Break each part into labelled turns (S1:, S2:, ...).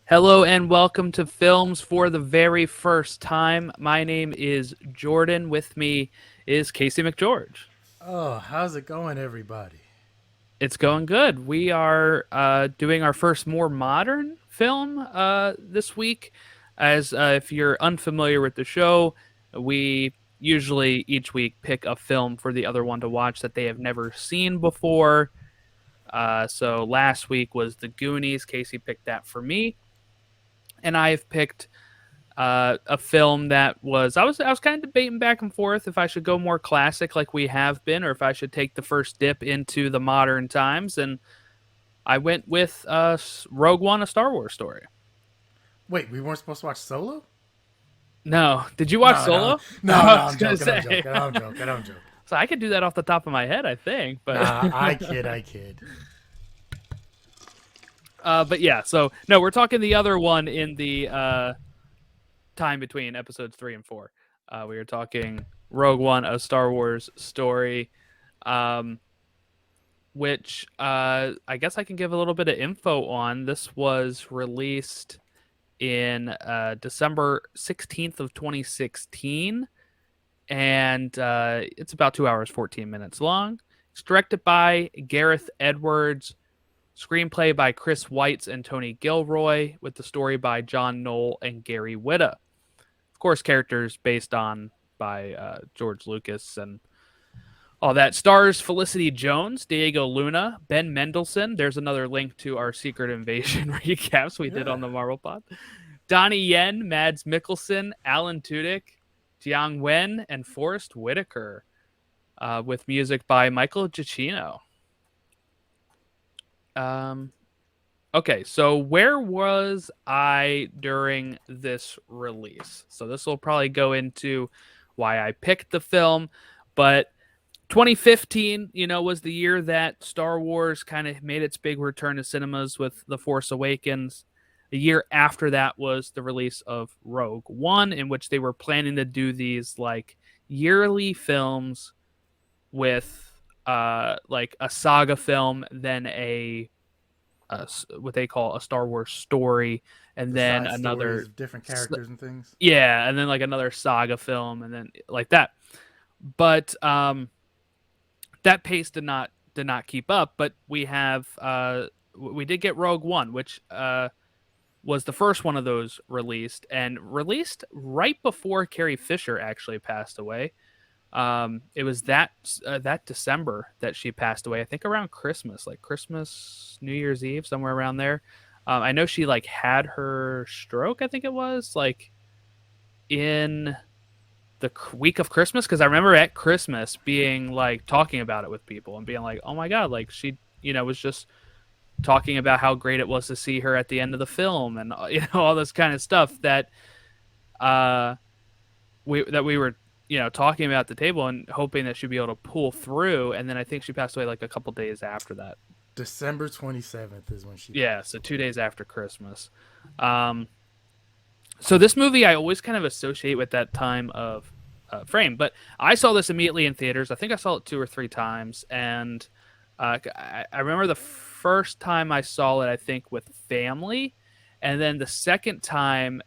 S1: Hello and welcome to Films for the Very First Time. My name is Jordan. With me is Casey McGeorge.
S2: Oh, how's it going, everybody?
S1: It's going good. We are doing our first more modern film this week. As if you're unfamiliar with the show, we usually each week pick a film for the other one to watch that they have never seen before. So last week was The Goonies. Casey picked that for me, and I have picked a film that was kind of debating back and forth if I should go more classic like we have been, or if I should take the first dip into the modern times. And I went with Rogue One, a Star Wars story.
S2: Wait, we weren't supposed to watch Solo?
S1: No, did you watch
S2: No, no,
S1: Solo?
S2: no,
S1: I
S2: no.
S1: was
S2: I'm
S1: gonna
S2: joking. I'm
S1: say,
S2: joking. I'm joking. I'm joking.
S1: so I could do that off the top of my head, I think, but
S2: Nah, I kid. I kid.
S1: but yeah. So no, we're talking the other one in the time between episodes 3 and 4. We were talking Rogue One, a Star Wars story. Um, which I guess I can give a little bit of info on. This was released in December 16th of 2016, and it's about 2 hours 14 minutes long. It's directed by Gareth Edwards, screenplay by Chris Weitz and Tony Gilroy, with the story by John Knoll and Gary Whitta. Of course, characters based on by George Lucas and all that. Stars Felicity Jones, Diego Luna, Ben Mendelsohn. There's another link to our Secret Invasion recaps we did
S2: Yeah.
S1: on the Marvel Pod. Donnie Yen, Mads Mikkelsen, Alan Tudyk, Jiang Wen, and Forrest Whitaker, with music by Michael Giacchino. Um, okay, so where was I during this release? So this will probably go into why I picked the film, but 2015, was the year that Star Wars kind of made its big return to cinemas with The Force Awakens. A year after that was the release of Rogue One, in which they were planning to do these like yearly films with like a saga film, then a what they call a Star Wars story, and
S2: The
S1: then
S2: side stories
S1: another
S2: of different characters and things.
S1: yeah, and then like another saga film, and then like that. But that pace did not keep up. But we did get Rogue One, which was the first one of those released, and released right before Carrie Fisher actually passed away. It was that December that she passed away. I think around Christmas, like Christmas, New Year's Eve, somewhere around there. I know she like had her stroke. I think it was like in the week of Christmas, because I remember at Christmas being like talking about it with people and being like, "Oh my god!" Like she, was just talking about how great it was to see her at the end of the film, and all this kind of stuff that uh we were talking about at the table and hoping that she'd be able to pull through. And then I think she passed away like a couple days after that.
S2: December 27th is when she
S1: Yeah,
S2: passed
S1: so
S2: away.
S1: 2 days after Christmas. Um, so this movie I always kind of associate with that time of frame. But I saw this immediately in theaters. I think I saw it 2 or 3 times, and I remember the first time I saw it, I think with family, and then the second time,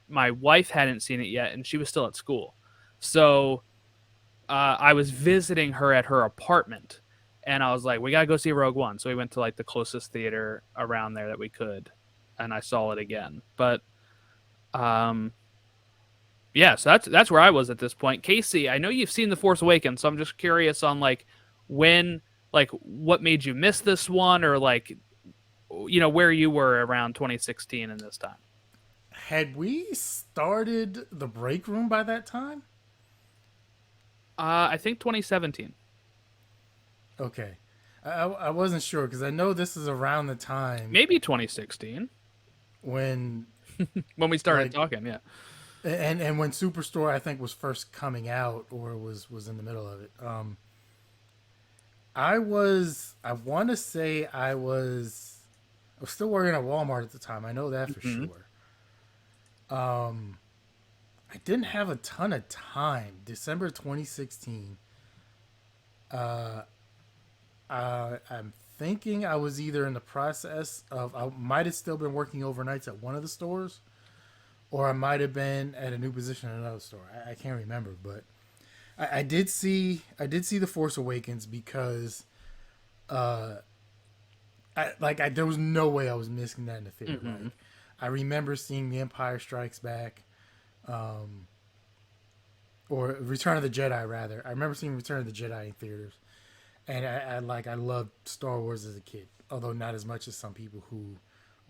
S1: my wife hadn't seen it yet, and she was still at school. So I was visiting her at her apartment, and I was like, "We gotta go see Rogue One." So we went to like the closest theater around there that we could, and I saw it again. But um, yeah, so that's where I was at this point. Casey, I know you've seen The Force Awakens, so I'm just curious on like when, like what made you miss this one, or like where you were around 2016 and this time.
S2: Had we started the break room by that time?
S1: I think 2017,
S2: Okay. I wasn't sure because I know this is around the time
S1: maybe 2016
S2: when
S1: when we started
S2: like
S1: talking. Yeah.
S2: and when Superstore I think was first coming out or was in the middle of it. I want to say I was still working at Walmart at the time. I know that for
S1: Mm-hmm.
S2: sure. Um, I didn't have a ton of time. December 2016. Uh, I'm thinking I was either in the process of, I might have still been working overnights at one of the stores, or I might have been at a new position in another store. I can't remember, but I did see the Force Awakens because uh there was no way I was missing that in the theater.
S1: Mm-hmm.
S2: Like I remember seeing The Empire Strikes Back, um, or Return of the Jedi rather. I remember seeing Return of the Jedi in theaters, and I loved Star Wars as a kid, although not as much as some people who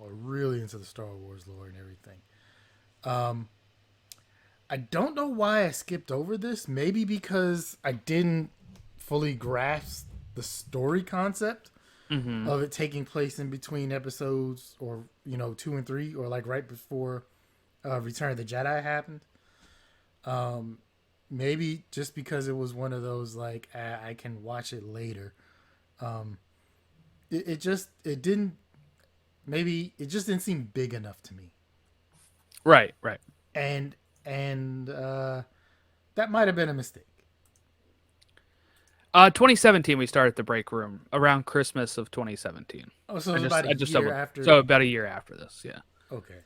S2: are really into the Star Wars lore and everything. Um, I don't know why I skipped over this. Maybe because I didn't fully grasp the story concept
S1: Mm-hmm.
S2: of it taking place in between episodes, or 2 and 3, or like right before Return of the Jedi happened. Um, Maybe just because it was one of those like I can watch it later. Um, it didn't, maybe it just didn't seem big enough to me,
S1: Right, right.
S2: and that might have been a mistake.
S1: 2017 we started the break room around Christmas of 2017.
S2: Oh, so it
S1: I
S2: was
S1: just
S2: about a
S1: I just
S2: year
S1: doubled.
S2: after.
S1: So about a year after this, yeah.
S2: Okay.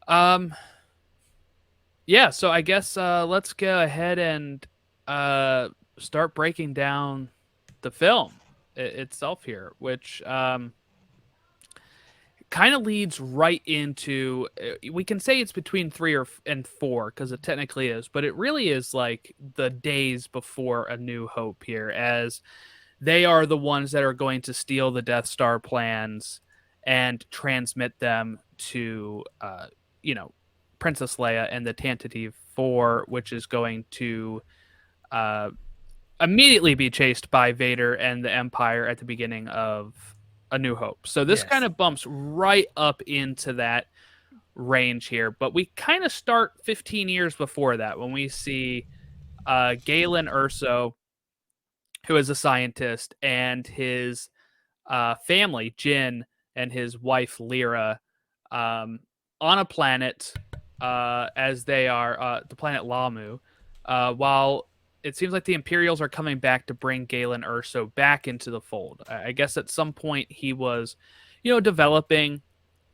S1: Um, yeah. So I guess let's go ahead and uh start breaking down the film itself here, which kind of leads right into we can say it's between 3 and 4 because it technically is, but it really is like the days before A New Hope here, as they are the ones that are going to steal the Death Star plans and transmit them to you know Princess Leia and the Tantive 4, which is going to uh immediately be chased by Vader and the Empire at the beginning of A New Hope. So this kind
S2: Yes.
S1: of bumps right up into that range here, but we kind of start 15 years before that when we see Galen Erso, who is a scientist, and his family, Jin, and his wife, Lyra, um, on a planet as they are the planet Lamu, while it seems like the Imperials are coming back to bring Galen Erso back into the fold. I guess at some point he was, developing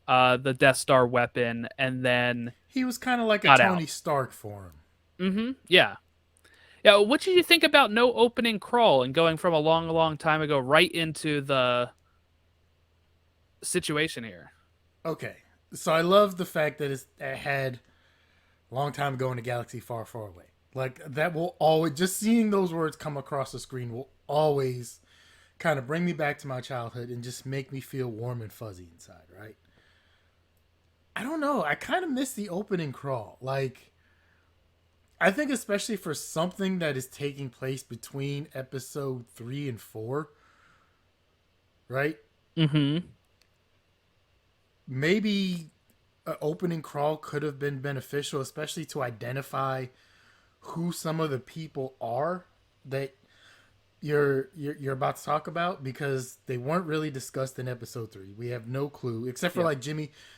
S1: the Death Star weapon, and then
S2: He was kind of like a
S1: got out.
S2: Tony Stark for him.
S1: Mm-hmm. Yeah. Yeah. What did you think about no opening crawl and going from a long, long time ago right into the situation here?
S2: Okay. So I love the fact that it had a long time ago in a galaxy far, far away. Like that will always, just seeing those words come across the screen will always kind of bring me back to my childhood and just make me feel warm and fuzzy inside, right? I don't know. I kind of miss the opening crawl. Like, I think especially for something that is taking place between episode 3 and 4, right?
S1: Mm-hmm.
S2: Maybe an opening crawl could have been beneficial, especially to identify who some of the people are that you're about to talk about, because they weren't really discussed in episode 3. We have no clue except for
S1: Yep.
S2: like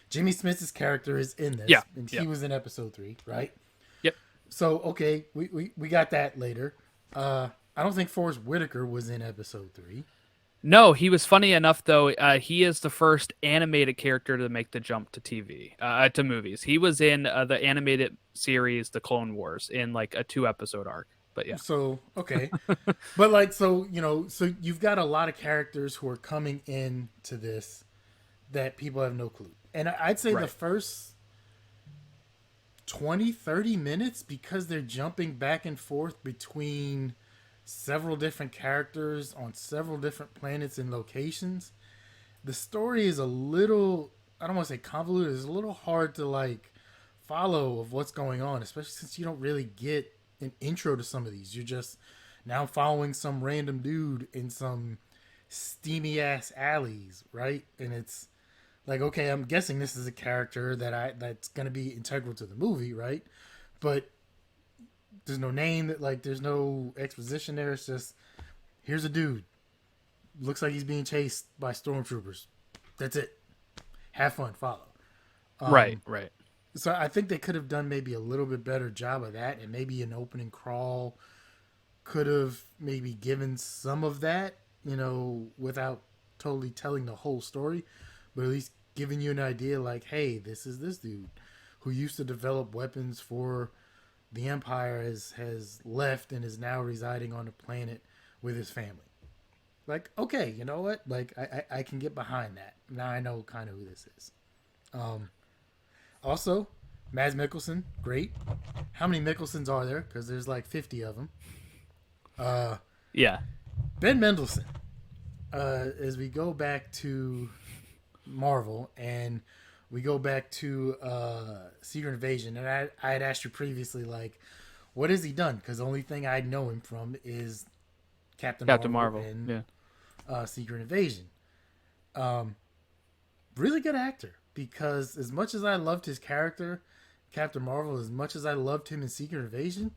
S2: Jimmy Smith's character is in this,
S1: Yeah.
S2: and
S1: Yeah.
S2: he was in episode 3, right?
S1: Yep.
S2: So okay, we got that later. I don't think Forrest Whitaker was in episode 3.
S1: No, he was funny enough though. He is the first animated character to make the jump to TV, to movies. He was in the animated series, The Clone Wars, in like a 2 episode arc. But yeah.
S2: So okay, but like so you've got a lot of characters who are coming in to this that people have no clue, and I'd say the
S1: Right.
S2: first 20-30 minutes, because they're jumping back and forth between several different characters on several different planets and locations, the story is a little, I don't want to say convoluted, it's a little hard to like follow of what's going on, especially since you don't really get an intro to some of these. You're just now following some random dude in some steamy ass alleys, right? And it's like, okay, I'm guessing this is a character that's gonna be integral to the movie, right? But there's no name, that like there's no exposition there. It's just, here's a dude, looks like he's being chased by stormtroopers. That's it. Have fun, follow.
S1: Right.
S2: Um,
S1: Right.
S2: so I think they could have done maybe a little bit better job of that, and maybe an opening crawl could have maybe given some of that. without totally telling the whole story, but at least giving you an idea like, hey, this is this dude who used to develop weapons for the Empire has left and is now residing on a planet with his family. Like, okay, you know what? Like, I can get behind that. Now I know kind of who this is. Um, Also, Mads Mikkelsen, great. How many Mikkelsens are there? Because there's like 50 of them. Uh,
S1: Yeah.
S2: Ben Mendelsohn. As we go back to Marvel and we go back to Secret Invasion, and I had asked you previously, like, what has he done? Because the only thing I know him from is Captain
S1: Captain
S2: Marvel
S1: Marvel.
S2: and
S1: Yeah.
S2: Secret Invasion. Um, really good actor because as much as I loved his character, Captain Marvel, as much as I loved him in Secret Invasion,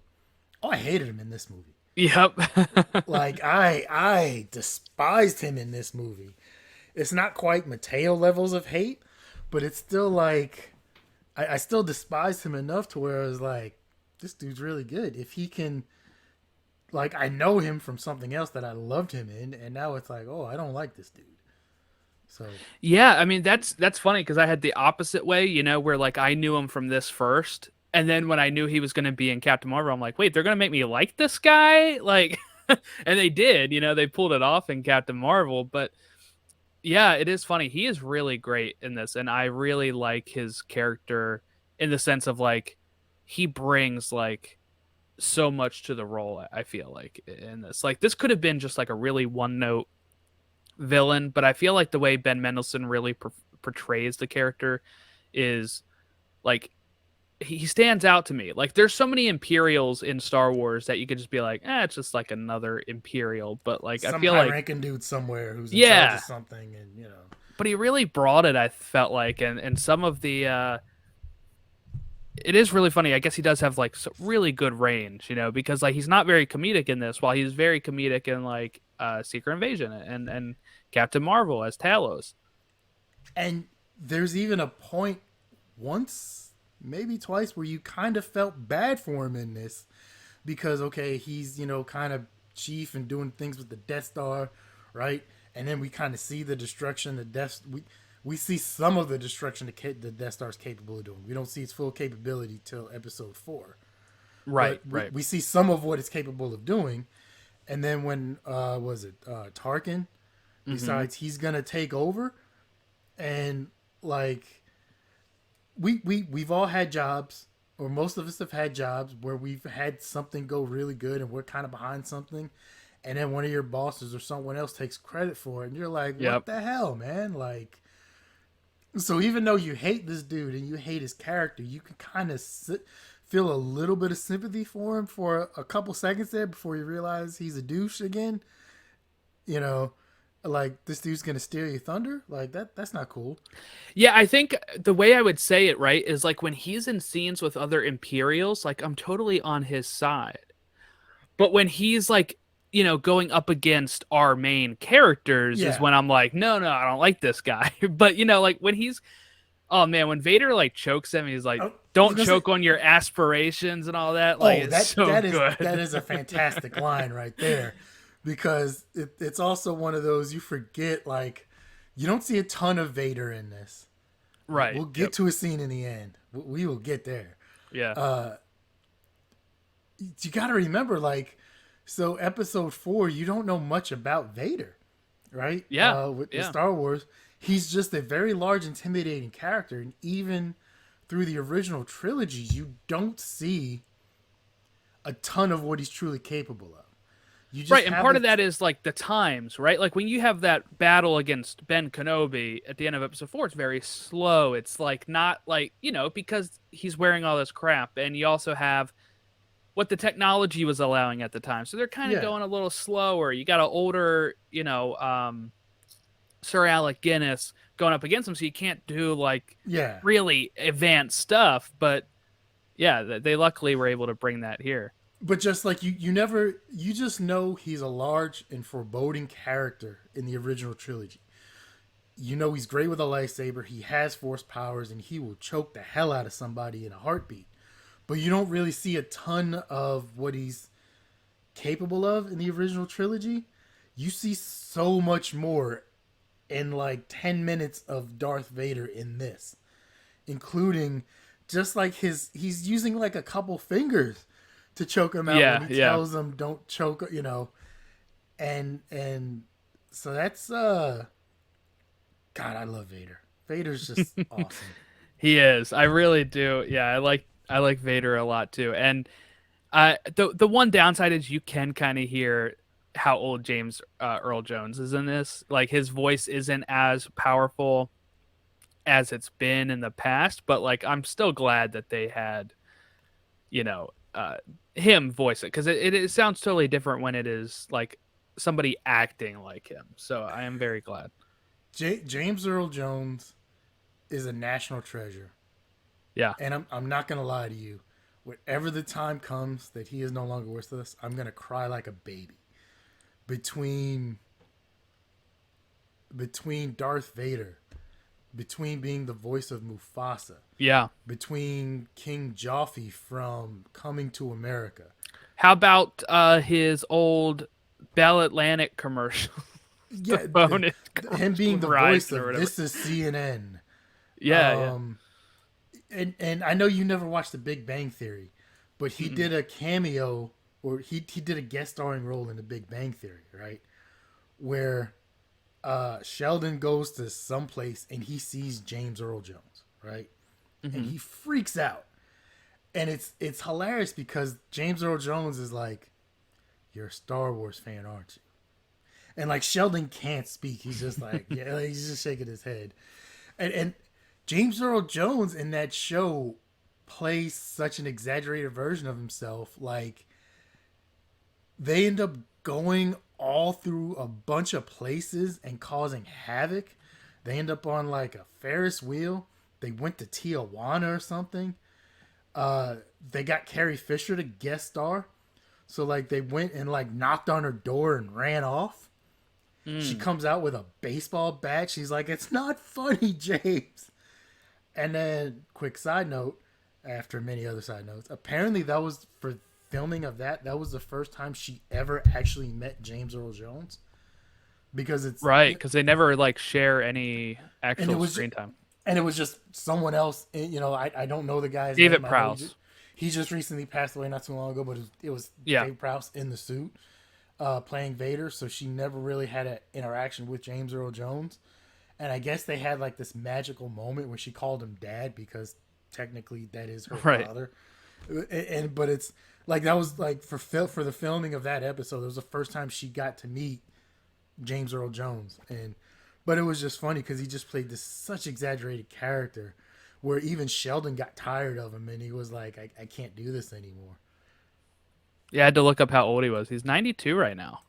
S2: oh, I hated him in this movie.
S1: Yep.
S2: Like I despised him in this movie. It's not quite Mateo levels of hate, but it's still like I still despise him enough to where I was like, this dude's really good. If he can, like, I know him from something else that I loved him in, and now it's like, oh, I don't like this dude. So
S1: Yeah, I mean that's funny because I had the opposite way, where like I knew him from this first, and then when I knew he was going to be in Captain Marvel, I'm like, wait, they're going to make me like this guy, like, and they did, they pulled it off in Captain Marvel, but yeah, it is funny. He is really great in this, and I really like his character in the sense of like he brings like so much to the role. I feel like in this, like this could have been just like a really one note villain, but I feel like the way Ben Mendelsohn really portrays the character is like he stands out to me. Like there's so many Imperials in Star Wars that you could just be like, it's just like another Imperial. But like I
S2: some
S1: feel like
S2: high-ranking dude somewhere who's in charge of
S1: yeah,
S2: something, and you know.
S1: but he really brought it. I felt like, and some of the it is really funny. I guess he does have like really good range, because like he's not very comedic in this, while he's very comedic in like Secret Invasion and Captain Marvel as Talos.
S2: And there's even a point once, maybe twice, where you kind of felt bad for him in this because okay, he's kind of chief and doing things with the Death Star, right? And then we kind of see the destruction the Death we see some of the destruction the Death Star is capable of doing. We don't see its full capability till Episode 4,
S1: Right,
S2: but
S1: right.
S2: we see some of what it's capable of doing. And then when was it Tarkin
S1: Mm-hmm.
S2: decides he's gonna take over, and like we've all had jobs, or most of us have had jobs where we've had something go really good and we're kind of behind something, and then one of your bosses or someone else takes credit for it, and you're like,
S1: Yep.
S2: what the hell, man? Like, so even though you hate this dude and you hate his character, you can kind of feel a little bit of sympathy for him for a couple seconds there before you realize he's a douche again. You know, like this dude's gonna steal your thunder. Like that's not cool.
S1: Yeah, I think the way I would say it, right, is like when he's in scenes with other Imperials, like I'm totally on his side. But when he's like, going up against our main characters is
S2: Yeah.
S1: when I'm like, no, no, I don't like this guy. But like when he's oh man, when Vader like chokes him, he's like,
S2: I was
S1: don't
S2: gonna say,
S1: choke on your aspirations and all that. Like
S2: oh,
S1: it's so
S2: that
S1: good.
S2: is a fantastic line right there, because it's also one of those you forget. Like, you don't see a ton of Vader in this.
S1: Right.
S2: We'll get
S1: Yep.
S2: to a scene in the end. We will get there.
S1: Yeah.
S2: You got to remember, like, so Episode 4, you don't know much about Vader, right?
S1: Yeah.
S2: With
S1: Yeah.
S2: Star Wars, he's just a very large, intimidating character, and even through the original trilogies, you don't see a ton of what he's truly capable of. You just
S1: Right, and
S2: have
S1: part
S2: a
S1: of that is like the times, right? Like when you have that battle against Ben Kenobi at the end of episode 4, it's very slow. It's like not like, because he's wearing all this crap, and you also have what the technology was allowing at the time. So they're kind of
S2: yeah,
S1: going a little slower. You got an older, Sir Alec Guinness going up against him, so you can't do like
S2: yeah.
S1: really advanced stuff. But yeah, they luckily were able to bring that here.
S2: But just like you just know he's a large and foreboding character in the original trilogy. You know he's great with a lightsaber. He has force powers, and he will choke the hell out of somebody in a heartbeat. But you don't really see a ton of what he's capable of in the original trilogy. You see so much more in like 10 minutes of Darth Vader in this, including just like he's using like a couple fingers to choke him out when
S1: Yeah,
S2: he
S1: yeah.
S2: tells him don't choke, and so that's God, I love Vader. Vader's just awesome.
S1: He is. I really do. Yeah, I like Vader a lot too. And the one downside is you can kind of hear how old James Earl Jones is in this. Like his voice isn't as powerful as it's been in the past, but like I'm still glad that they had, you know, him voice it because it sounds totally different when it is like somebody acting like him. So I am very glad.
S2: James Earl Jones is a national treasure,
S1: Yeah.
S2: and I'm not gonna lie to you. Whenever the time comes that he is no longer with us, I'm gonna cry like a baby. Between Darth Vader, between being the voice of Mufasa,
S1: Yeah.
S2: between King Joffrey from Coming to America.
S1: How about his old Bell Atlantic commercial? The
S2: Yeah,
S1: phone is
S2: him being the voice
S1: Verizon or
S2: of
S1: whatever.
S2: This Is CNN.
S1: Yeah, yeah.
S2: Um, and I know you never watched The Big Bang Theory, but he
S1: Mm-mm.
S2: did a cameo, or he did a guest starring role in The Big Bang Theory, right? Where Sheldon goes to some place and he sees James Earl Jones, right? And
S1: Mm-hmm.
S2: he freaks out. And it's hilarious because James Earl Jones is like, "You're a Star Wars fan, aren't you?" And like Sheldon can't speak. He's just like, yeah, like, he's just shaking his head. And James Earl Jones in that show plays such an exaggerated version of himself. Like they end up going all through a bunch of places and causing havoc. They end up on like a Ferris wheel. They went to Tijuana or something. They got Carrie Fisher to guest star. So like they went and like knocked on her door and ran off. She
S1: Mm.
S2: comes out with a baseball bat. She's like, "It's not funny, James." And then, quick side note, after many other side notes, apparently that was for filming of that. That was the first time she ever actually met James Earl Jones because
S1: Right, because they never like share any
S2: and it
S1: actual
S2: was
S1: screen time.
S2: and it was just someone else. I don't know the guy's
S1: David
S2: name. I know
S1: Prowse.
S2: he just recently passed away not too long ago, but it was
S1: Yeah.
S2: Dave Prowse in the suit playing Vader. So she never really had an interaction with James Earl Jones. And I guess they had like this magical moment where she called him dad because technically that is her
S1: Right.
S2: father. And but it's like that was like for the filming of that episode, it was the first time she got to meet James Earl Jones. And but it was just funny because he just played this such exaggerated character where even Sheldon got tired of him and he was like, I can't do this anymore.
S1: Yeah, I had to look up how old he was. He's 92 right now.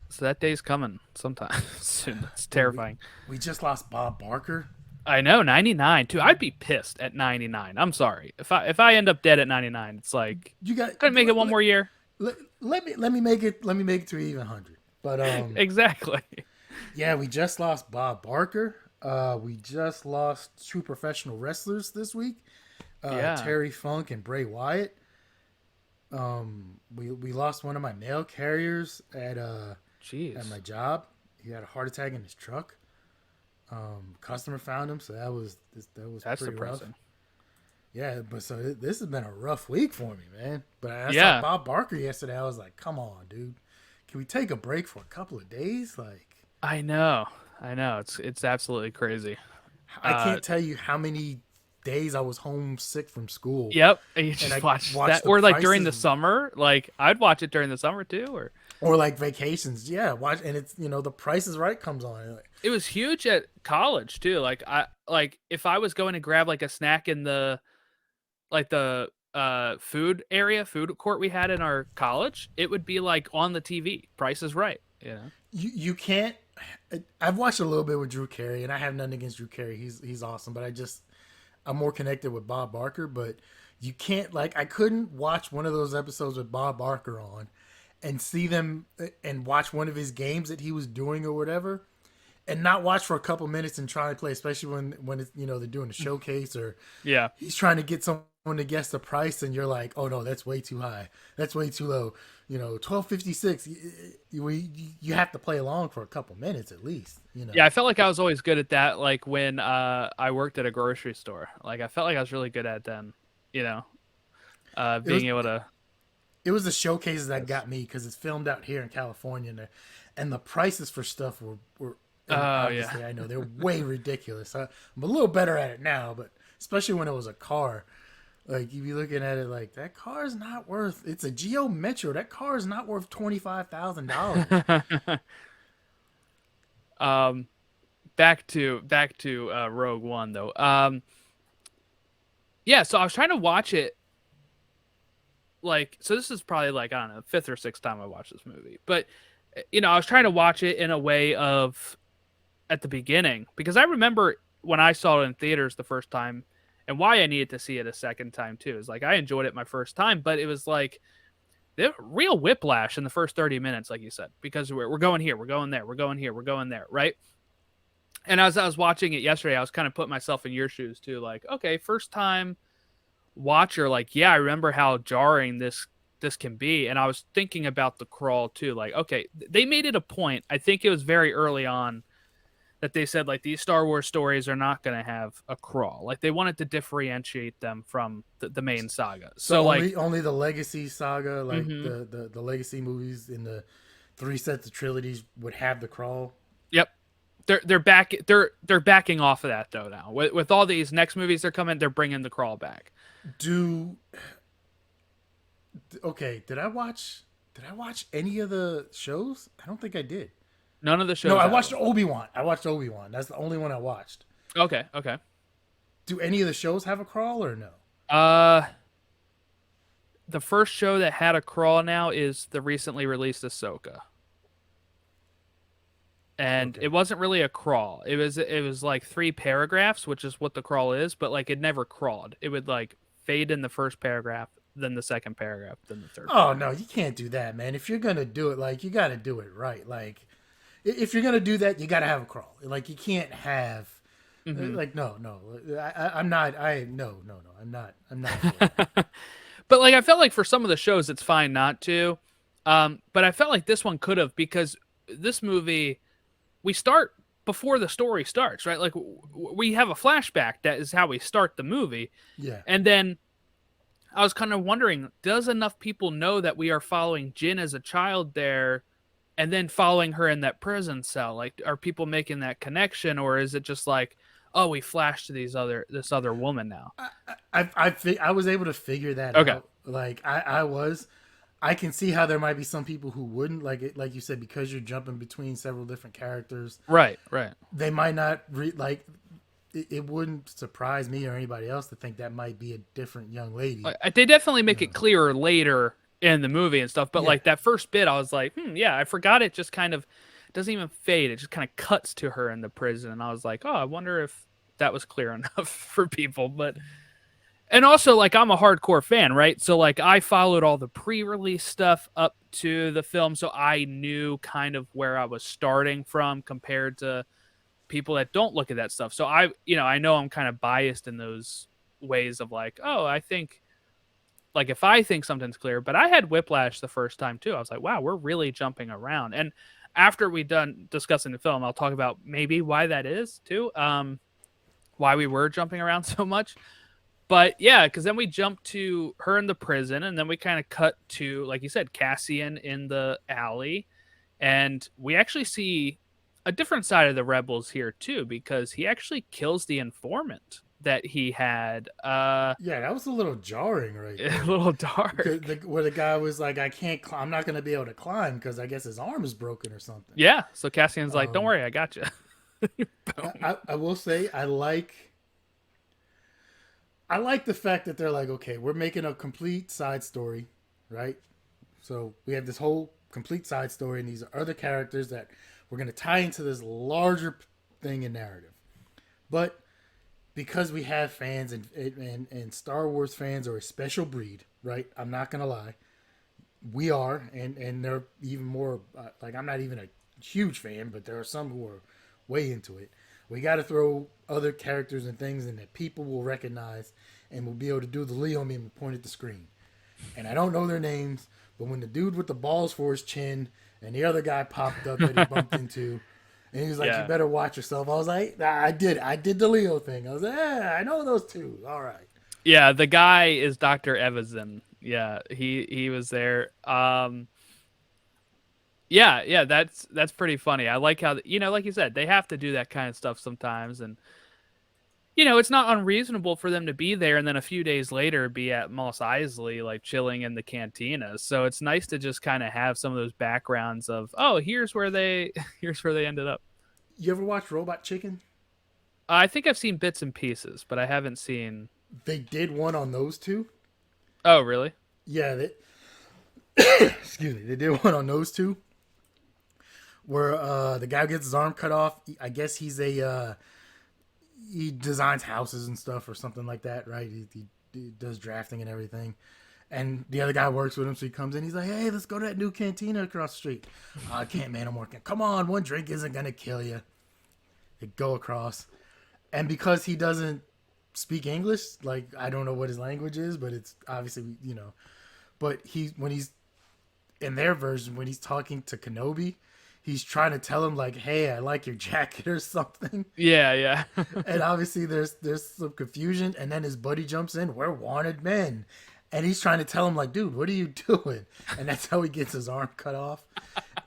S1: So that day's coming sometime soon. It's
S2: Dude,
S1: terrifying.
S2: we just lost Bob Barker.
S1: I know, 99 too. I'd be pissed at 99. I'm sorry. If I end up dead at 99, it's like
S2: You got
S1: couldn't make it one more year.
S2: let me make it to even 100. But
S1: Exactly.
S2: yeah, we just lost Bob Barker. We just lost two professional wrestlers this week,
S1: Yeah.
S2: Terry Funk and Bray Wyatt. We lost one of my mail carriers at
S1: Jeez.
S2: my job. He had a heart attack in his truck. Customer found him, so that was
S1: That's
S2: pretty rough.
S1: depressing.
S2: Yeah, but so this has been a rough week for me, man. But I saw
S1: Yeah.
S2: Bob Barker yesterday. I was like, come on, dude. Can we take a break for a couple of days? Like,
S1: I know. I know. It's absolutely crazy.
S2: I
S1: Uh
S2: can't tell you how many days I was homesick from school,
S1: yep. And you
S2: and
S1: just
S2: I
S1: watch
S2: watched
S1: that
S2: the
S1: or like during the
S2: prices,
S1: summer. Like I'd watch it during the summer too or
S2: or like vacations. Yeah, watch, and it's the Price is Right comes on. Like,
S1: it was huge at college too. Like if I was going to grab like a snack in the food area, food court we had in our college, it would be like on the TV. Price is Right, you know.
S2: you can't. I've watched a little bit with Drew Carey, and I have nothing against Drew Carey. He's awesome, but I'm more connected with Bob Barker. But you can't, like, I couldn't watch one of those episodes with Bob Barker on and see them and watch one of his games that he was doing or whatever and not watch for a couple minutes and try and play, especially when it's, they're doing a showcase or
S1: Yeah.
S2: he's trying to get someone to guess the price, and you're like, oh no, that's way too high, that's way too low. 12.56. You have to play along for a couple minutes at least.
S1: Yeah, I felt like I was always good at that. Like when I worked at a grocery store, like I felt like I was really good at then, you know,
S2: It was
S1: being able to.
S2: it was the showcases that got me because it's filmed out here in California, and the prices for stuff were and
S1: Oh yeah.
S2: obviously I know they're way ridiculous. I'm a little better at it now, but especially when it was a car. Like you'd be looking at it like that car's not worth. It's a Geo Metro. That car is not worth $25,000.
S1: um, back to Rogue One though. Yeah. So I was trying to watch it. Like, so this is probably like I don't know, fifth or sixth time I watched this movie, but I was trying to watch it in a way of at the beginning because I remember when I saw it in theaters the first time and why I needed to see it a second time too is like I enjoyed it my first time, but it was like the real whiplash in the first 30 minutes, like you said, because we're going here, we're going there, we're going here, we're going there, right? And as I was watching it yesterday, I was kind of putting myself in your shoes too, like, okay, first time watcher, like, yeah, I remember how jarring this can be. And I was thinking about the crawl too, like, okay, they made it a point. I think it was very early on that they said like these Star Wars stories are not going to have a crawl. Like they wanted to differentiate them from the main saga.
S2: So
S1: So like,
S2: only the Legacy saga, like
S1: mhm.
S2: the Legacy movies in the three sets of trilogies would have the crawl.
S1: Yep. They're backing off of that though now. With all these next movies they're coming, they're bringing the crawl back.
S2: Do okay? Did I watch any of the shows? I don't think I did.
S1: None of the
S2: No,
S1: shows
S2: I
S1: have
S2: watched
S1: them.
S2: Obi-Wan. I watched Obi-Wan. That's the only one I watched.
S1: Okay, okay.
S2: Do any of the shows have a crawl or no?
S1: Uh the first show that had a crawl now is the recently released Ahsoka. And
S2: Okay.
S1: it wasn't really a crawl. It was like 3 paragraphs, which is what the crawl is, but like it never crawled. It would like fade in the first paragraph, then the second paragraph, then the third
S2: Oh no,
S1: paragraph.
S2: you can't do that, man. If you're gonna do it, like you got to do it right. Like if you're gonna do that, you got to have a crawl. Like you can't have
S1: Hmm.
S2: like no, no. I'm not. I no, no, no. I'm not for that.
S1: But like I felt like for some of the shows it's fine not to. But I felt like this one could have because this movie we start before the story starts, right? Like we have a flashback that is how we start the movie.
S2: Yeah.
S1: And then I was kind of wondering, does enough people know that we are following Jin as a child there and then following her in that prison cell? Like, are people making that connection, or is it just like, oh, we flash to this other woman now?
S2: I was able to figure that
S1: Okay,
S2: out. Like I was. I can see how there might be some people who wouldn't like it, like you said, because you're jumping between several different characters.
S1: right, right.
S2: They might not like. It wouldn't surprise me or anybody else to think that might be a different young lady.
S1: They definitely make it clearer later in the movie and stuff, but
S2: Yeah.
S1: like that first bit, I was like, yeah, I forgot it. Just kind of doesn't even fade. It just kind of cuts to her in the prison, and I was like, oh, I wonder if that was clear enough for people, but. And also, like, I'm a hardcore fan, right? So, like, I followed all the pre-release stuff up to the film, so I knew kind of where I was starting from compared to people that don't look at that stuff. So I know I'm kind of biased in those ways of like, oh, I think, like, if I think something's clear, but I had whiplash the first time too. I was like, wow, we're really jumping around. And after we done discussing the film, I'll talk about maybe why that is too. Why we were jumping around so much. But yeah, because then we jump to her in the prison, and then we kind of cut to, like you said, Cassian in the alley, and we actually see a different side of the rebels here too, because he actually kills the informant that he had.
S2: Yeah, that was a little jarring right
S1: A
S2: there.
S1: little
S2: Because
S1: dark.
S2: where the guy was like, I can't, I'm not going to be able to climb because I guess his arm is broken or something.
S1: Yeah, so Cassian's like, "Don't
S2: Um,
S1: worry, I got you." Boom.
S2: I will say I like the fact that they're like, okay, we're making a complete side story, right? So we have this whole complete side story, and these are other characters that we're going to tie into this larger thing in narrative. But because we have fans and Star Wars fans are a special breed, right? I'm not gonna lie, we are, and they're even more like I'm not even a huge fan, but there are some who are way into it. We got to throw other characters and things in that people will recognize and will be able to do the Leo meme and point at the screen. And I don't know their names, but when the dude with the balls for his chin and the other guy popped up that he bumped into, and he was like, "You
S1: Yeah.
S2: better watch yourself." I was like, nah, I did the Leo thing." I was like, "Yeah, I know those two. All right."
S1: Yeah, the guy is Dr. Evazan. Yeah, he was there. Yeah, that's pretty funny. I like how like you said, they have to do that kind of stuff sometimes, and it's not unreasonable for them to be there and then a few days later be at Mos Eisley, like chilling in the cantina. So it's nice to just kind of have some of those backgrounds of, oh, here's where they here's where they ended up.
S2: You ever watch Robot Chicken?
S1: I think I've seen bits and pieces, but I haven't seen.
S2: They did one on those two.
S1: Oh, really?
S2: Yeah, excuse me. They did one on those two where the guy gets his arm cut off. I guess he designs houses and stuff or something like that, right? He does drafting and everything. And the other guy works with him, so he comes in. He's like, "Hey, let's go to that new cantina across the street." "I can't, man. I'm working." "Come on, one drink isn't gonna kill you." They go across, and because he doesn't speak English, like I don't know what his language is, but it's obviously But when he's in their version, when he's talking to Kenobi, he's trying to tell him like, "Hey, I like your jacket" or something.
S1: Yeah, yeah.
S2: And obviously there's some confusion, and then his buddy jumps in. "We're wanted men," and he's trying to tell him like, "Dude, what are you doing?" And that's how he gets his arm cut off.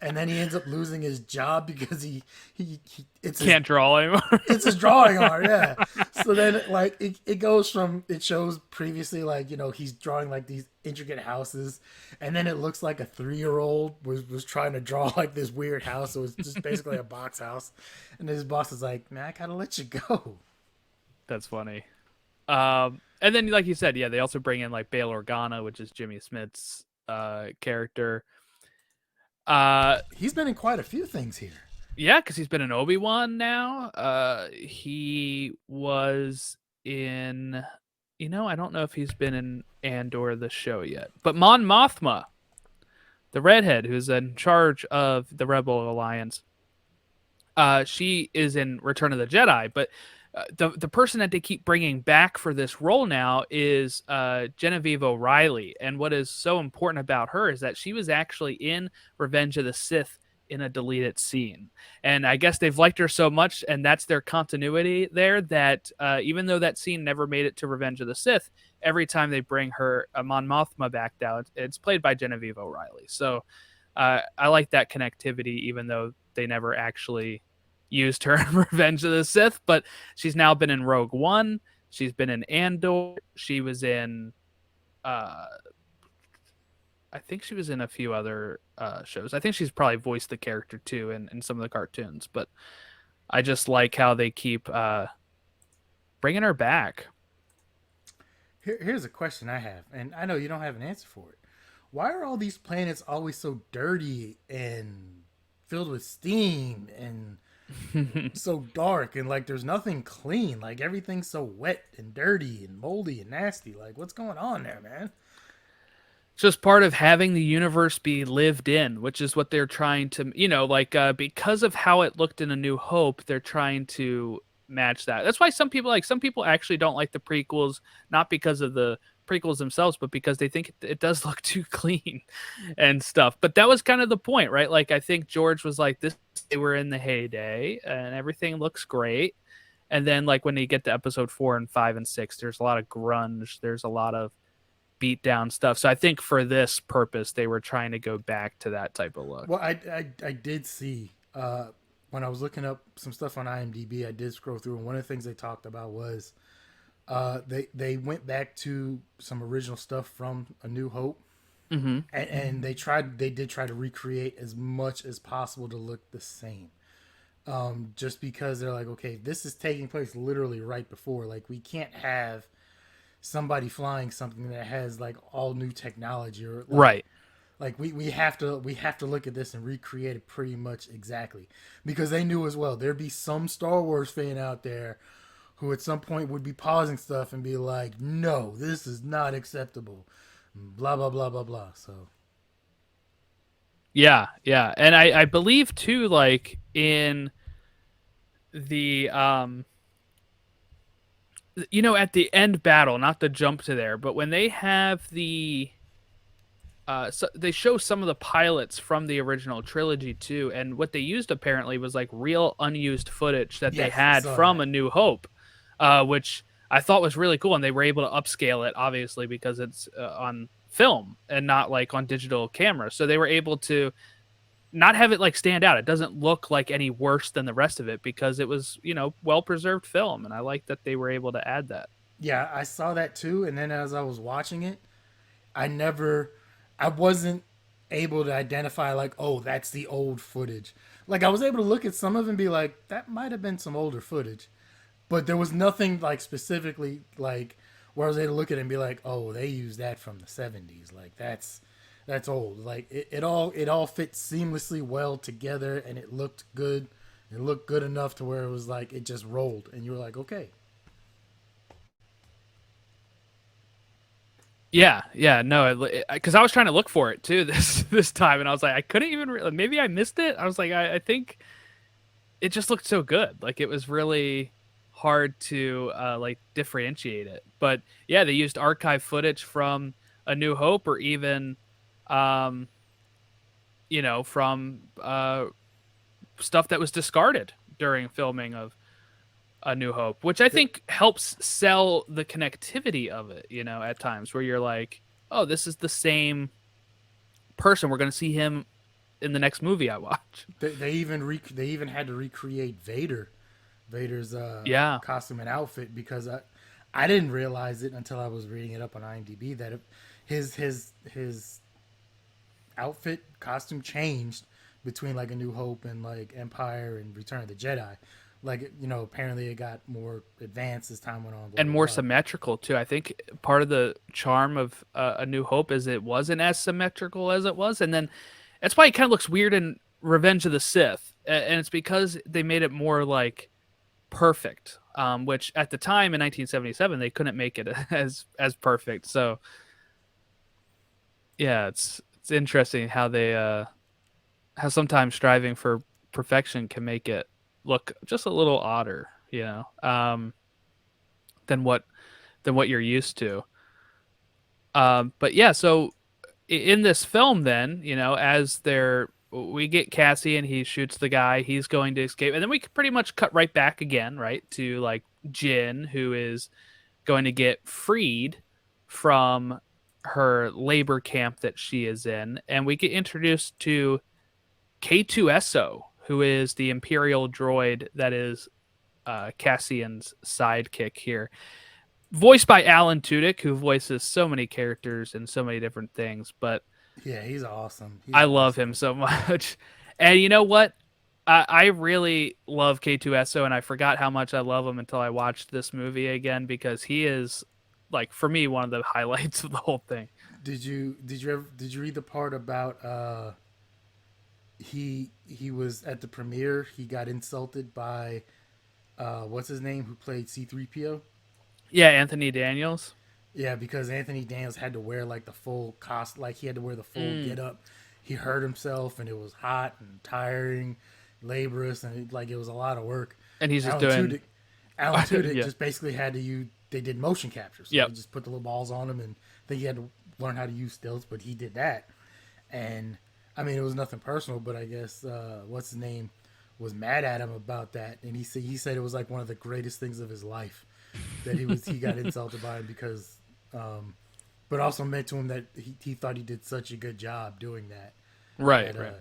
S2: And then he ends up losing his job because he it's his,
S1: Can't draw anymore.
S2: it's his drawing art, yeah. So then like it goes from, it shows previously like he's drawing like these intricate houses, and then it looks like a 3-year-old was trying to draw like this weird house. So it's just basically a box house, and his boss is like, "Man, I gotta let you go."
S1: That's funny. And then like you said, yeah, they also bring in like Bail Organa, which is Jimmy Smith's character.
S2: He's been in quite a few things here.
S1: Yeah, because he's been in Obi-Wan now. He was in, I don't know if he's been in Andor the show yet, but Mon Mothma, the redhead who's in charge of the Rebel Alliance, she is in Return of the Jedi. But the person that they keep bringing back for this role now is Genevieve O'Reilly. And what is so important about her is that she was actually in Revenge of the Sith in a deleted scene. And I guess they've liked her so much, and that's their continuity there, that even though that scene never made it to Revenge of the Sith, every time they bring her Mon Mothma back down, it's played by Genevieve O'Reilly. So I like that connectivity, even though they never actually used her in Revenge of the Sith. But she's now been in Rogue One. She's been in Andor. She was in I think she was in a few other shows. I think she's probably voiced the character too in some of the cartoons. But I just like how they keep bringing her back.
S2: Here's a question I have, and I know you don't have an answer for it. Why are all these planets always so dirty and filled with steam and so dark, and like there's nothing clean? Like everything's so wet and dirty and moldy and nasty. Like what's going on there, man?
S1: Just part of having the universe be lived in, which is what they're trying to, because of how it looked in A New Hope, they're trying to match that. That's why some people actually don't like the prequels, not because of the prequels themselves, but because they think it does look too clean and stuff. But that was kind of the point, right? Like I think George was like, this, they were in the heyday and everything looks great. And then like when you get to episode 4 and 5 and 6, there's a lot of grunge. There's a lot of beat down stuff. So I think for this purpose, they were trying to go back to that type of look.
S2: Well, I did see when I was looking up some stuff on IMDb, I did scroll through, and one of the things they talked about was they went back to some original stuff from A New Hope, and they did try to recreate as much as possible to look the same. Just because they're like, okay, this is taking place literally right before. Like we can't have somebody flying something that has like all new technology, or like,
S1: right.
S2: Like we have to look at this and recreate it pretty much exactly, because they knew as well there'd be some Star Wars fan out there who at some point would be pausing stuff and be like, "No, this is not acceptable," blah blah blah blah blah. So
S1: yeah, and I believe too, like in the at the end battle, not the jump to there, but when they have so they show some of the pilots from the original trilogy too, and what they used apparently was like real unused footage that they
S2: Yes, I
S1: had
S2: saw
S1: from
S2: that.
S1: A New Hope, which I thought was really cool, and they were able to upscale it obviously because it's on film and not like on digital camera, so they were able to not have it like stand out. It doesn't look like any worse than the rest of it because it was well preserved film, and I like that they were able to add that.
S2: Yeah, I saw that too. And then as I was watching it, I never, I wasn't able to identify like, oh, that's the old footage. Like I was able to look at some of it and be like, that might have been some older footage, but there was nothing like specifically like where I was able to look at it and be like, oh, they used that from the '70s. Like that's old. Like it all fit seamlessly well together, and it looked good. It looked good enough to where it was like it just rolled, and you were like, okay,
S1: Yeah, yeah, no, because I was trying to look for it too this time, and I was like, I couldn't even. Maybe I missed it. I was like, I think it just looked so good. Like it was really hard to like differentiate it. But yeah, they used archive footage from A New Hope, or even um, from stuff that was discarded during filming of A New Hope, which I think helps sell the connectivity of it, at times where you're like, oh, this is the same person. We're going to see him in the next movie I watch.
S2: they even had to recreate Vader's
S1: Yeah.
S2: costume and outfit because I didn't realize it until I was reading it up on IMDb that his outfit costume changed between like A New Hope and like Empire and Return of the Jedi. Like apparently it got more advanced as time went on. Blah
S1: And
S2: blah
S1: more
S2: blah.
S1: symmetrical too. I think part of the charm of A New Hope is it wasn't as symmetrical as it was, and then that's why it kind of looks weird in Revenge of the Sith, and it's because they made it more like perfect, which at the time in 1977 they couldn't make it as perfect. So yeah, it's interesting how they how sometimes striving for perfection can make it look just a little odder, than what you're used to. But yeah, so in this film, then as they're we get Cassie and he shoots the guy, he's going to escape, and then we pretty much cut right back again, right to like Jin, who is going to get freed from her labor camp that she is in, and we get introduced to K2SO, who is the Imperial droid that is Cassian's sidekick here, voiced by Alan Tudyk, who voices so many characters and so many different things. But
S2: Yeah, he's awesome. He's
S1: I
S2: an
S1: love
S2: awesome
S1: him
S2: voice
S1: so
S2: actor.
S1: much. And you know what? I really love K2SO, and I forgot how much I love him until I watched this movie again because he is, like, for me, one of the highlights of the whole thing.
S2: Did you read the part about he was at the premiere, he got insulted by what's his name who played C3PO?
S1: Yeah, Anthony Daniels.
S2: Yeah, because Anthony Daniels had to wear like the full cost, like he had to wear the full
S1: Mm.
S2: get up. He hurt himself, and it was hot and tiring, laborious, and like it was a lot of work.
S1: And he's just
S2: Alan
S1: doing,
S2: Tudyk, Alan Tudyk
S1: yeah,
S2: just basically had to use. They did motion capture, so they
S1: yep.
S2: just put the little balls on him, and I think he had to learn how to use stilts, but he did that. And I mean, it was nothing personal, but I guess what's his name was mad at him about that, and he said it was like one of the greatest things of his life that he got insulted by him because, but also meant to him that he thought he did such a good job doing that
S1: Right,
S2: that
S1: right.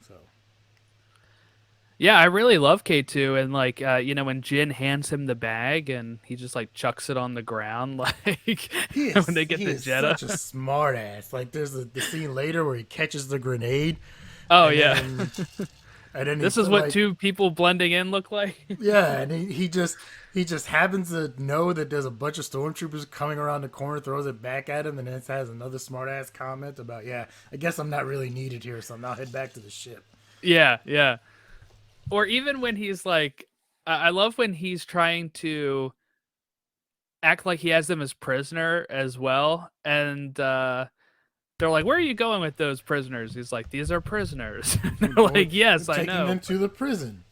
S2: so
S1: Yeah, I really love K2, and like when Jin hands him the bag and he just like chucks it on the ground like
S2: he
S1: when they
S2: is
S1: get
S2: he
S1: the
S2: is
S1: Jetta.
S2: such a smart ass. Like there's the scene later where he catches the grenade,
S1: Oh
S2: and
S1: yeah.
S2: then and then he
S1: This is what
S2: like
S1: two people blending in look like.
S2: yeah, and he just happens to know that there's a bunch of stormtroopers coming around the corner, throws it back at him, and then it has another smart ass comment about, yeah, I guess I'm not really needed here, so I'll head back to the ship.
S1: Yeah, yeah. Or even when he's like I love when he's trying to act like he has them as prisoner as well, and they're like, "Where are you going with those prisoners?" He's like, "These are prisoners."
S2: I'm
S1: They're
S2: going,
S1: like,
S2: I'm
S1: "Yes, I
S2: taking
S1: know."
S2: them to the prison.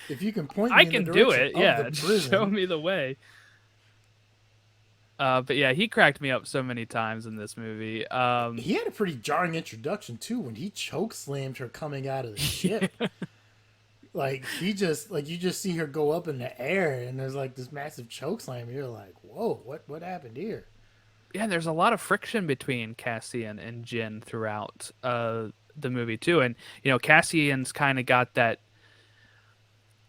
S2: if you can point
S1: I
S2: me in the
S1: can do
S2: direction
S1: it.
S2: of the
S1: Yeah, just show
S2: prison.
S1: me the way. But yeah, he cracked me up so many times in this movie.
S2: He had a pretty jarring introduction too when he choke slammed her coming out of the ship. Like he just like you just see her go up in the air and there's like this massive choke slam. You're like, whoa, what happened here?
S1: Yeah, there's a lot of friction between Cassian and Jin throughout the movie too, and Cassian's kind of got that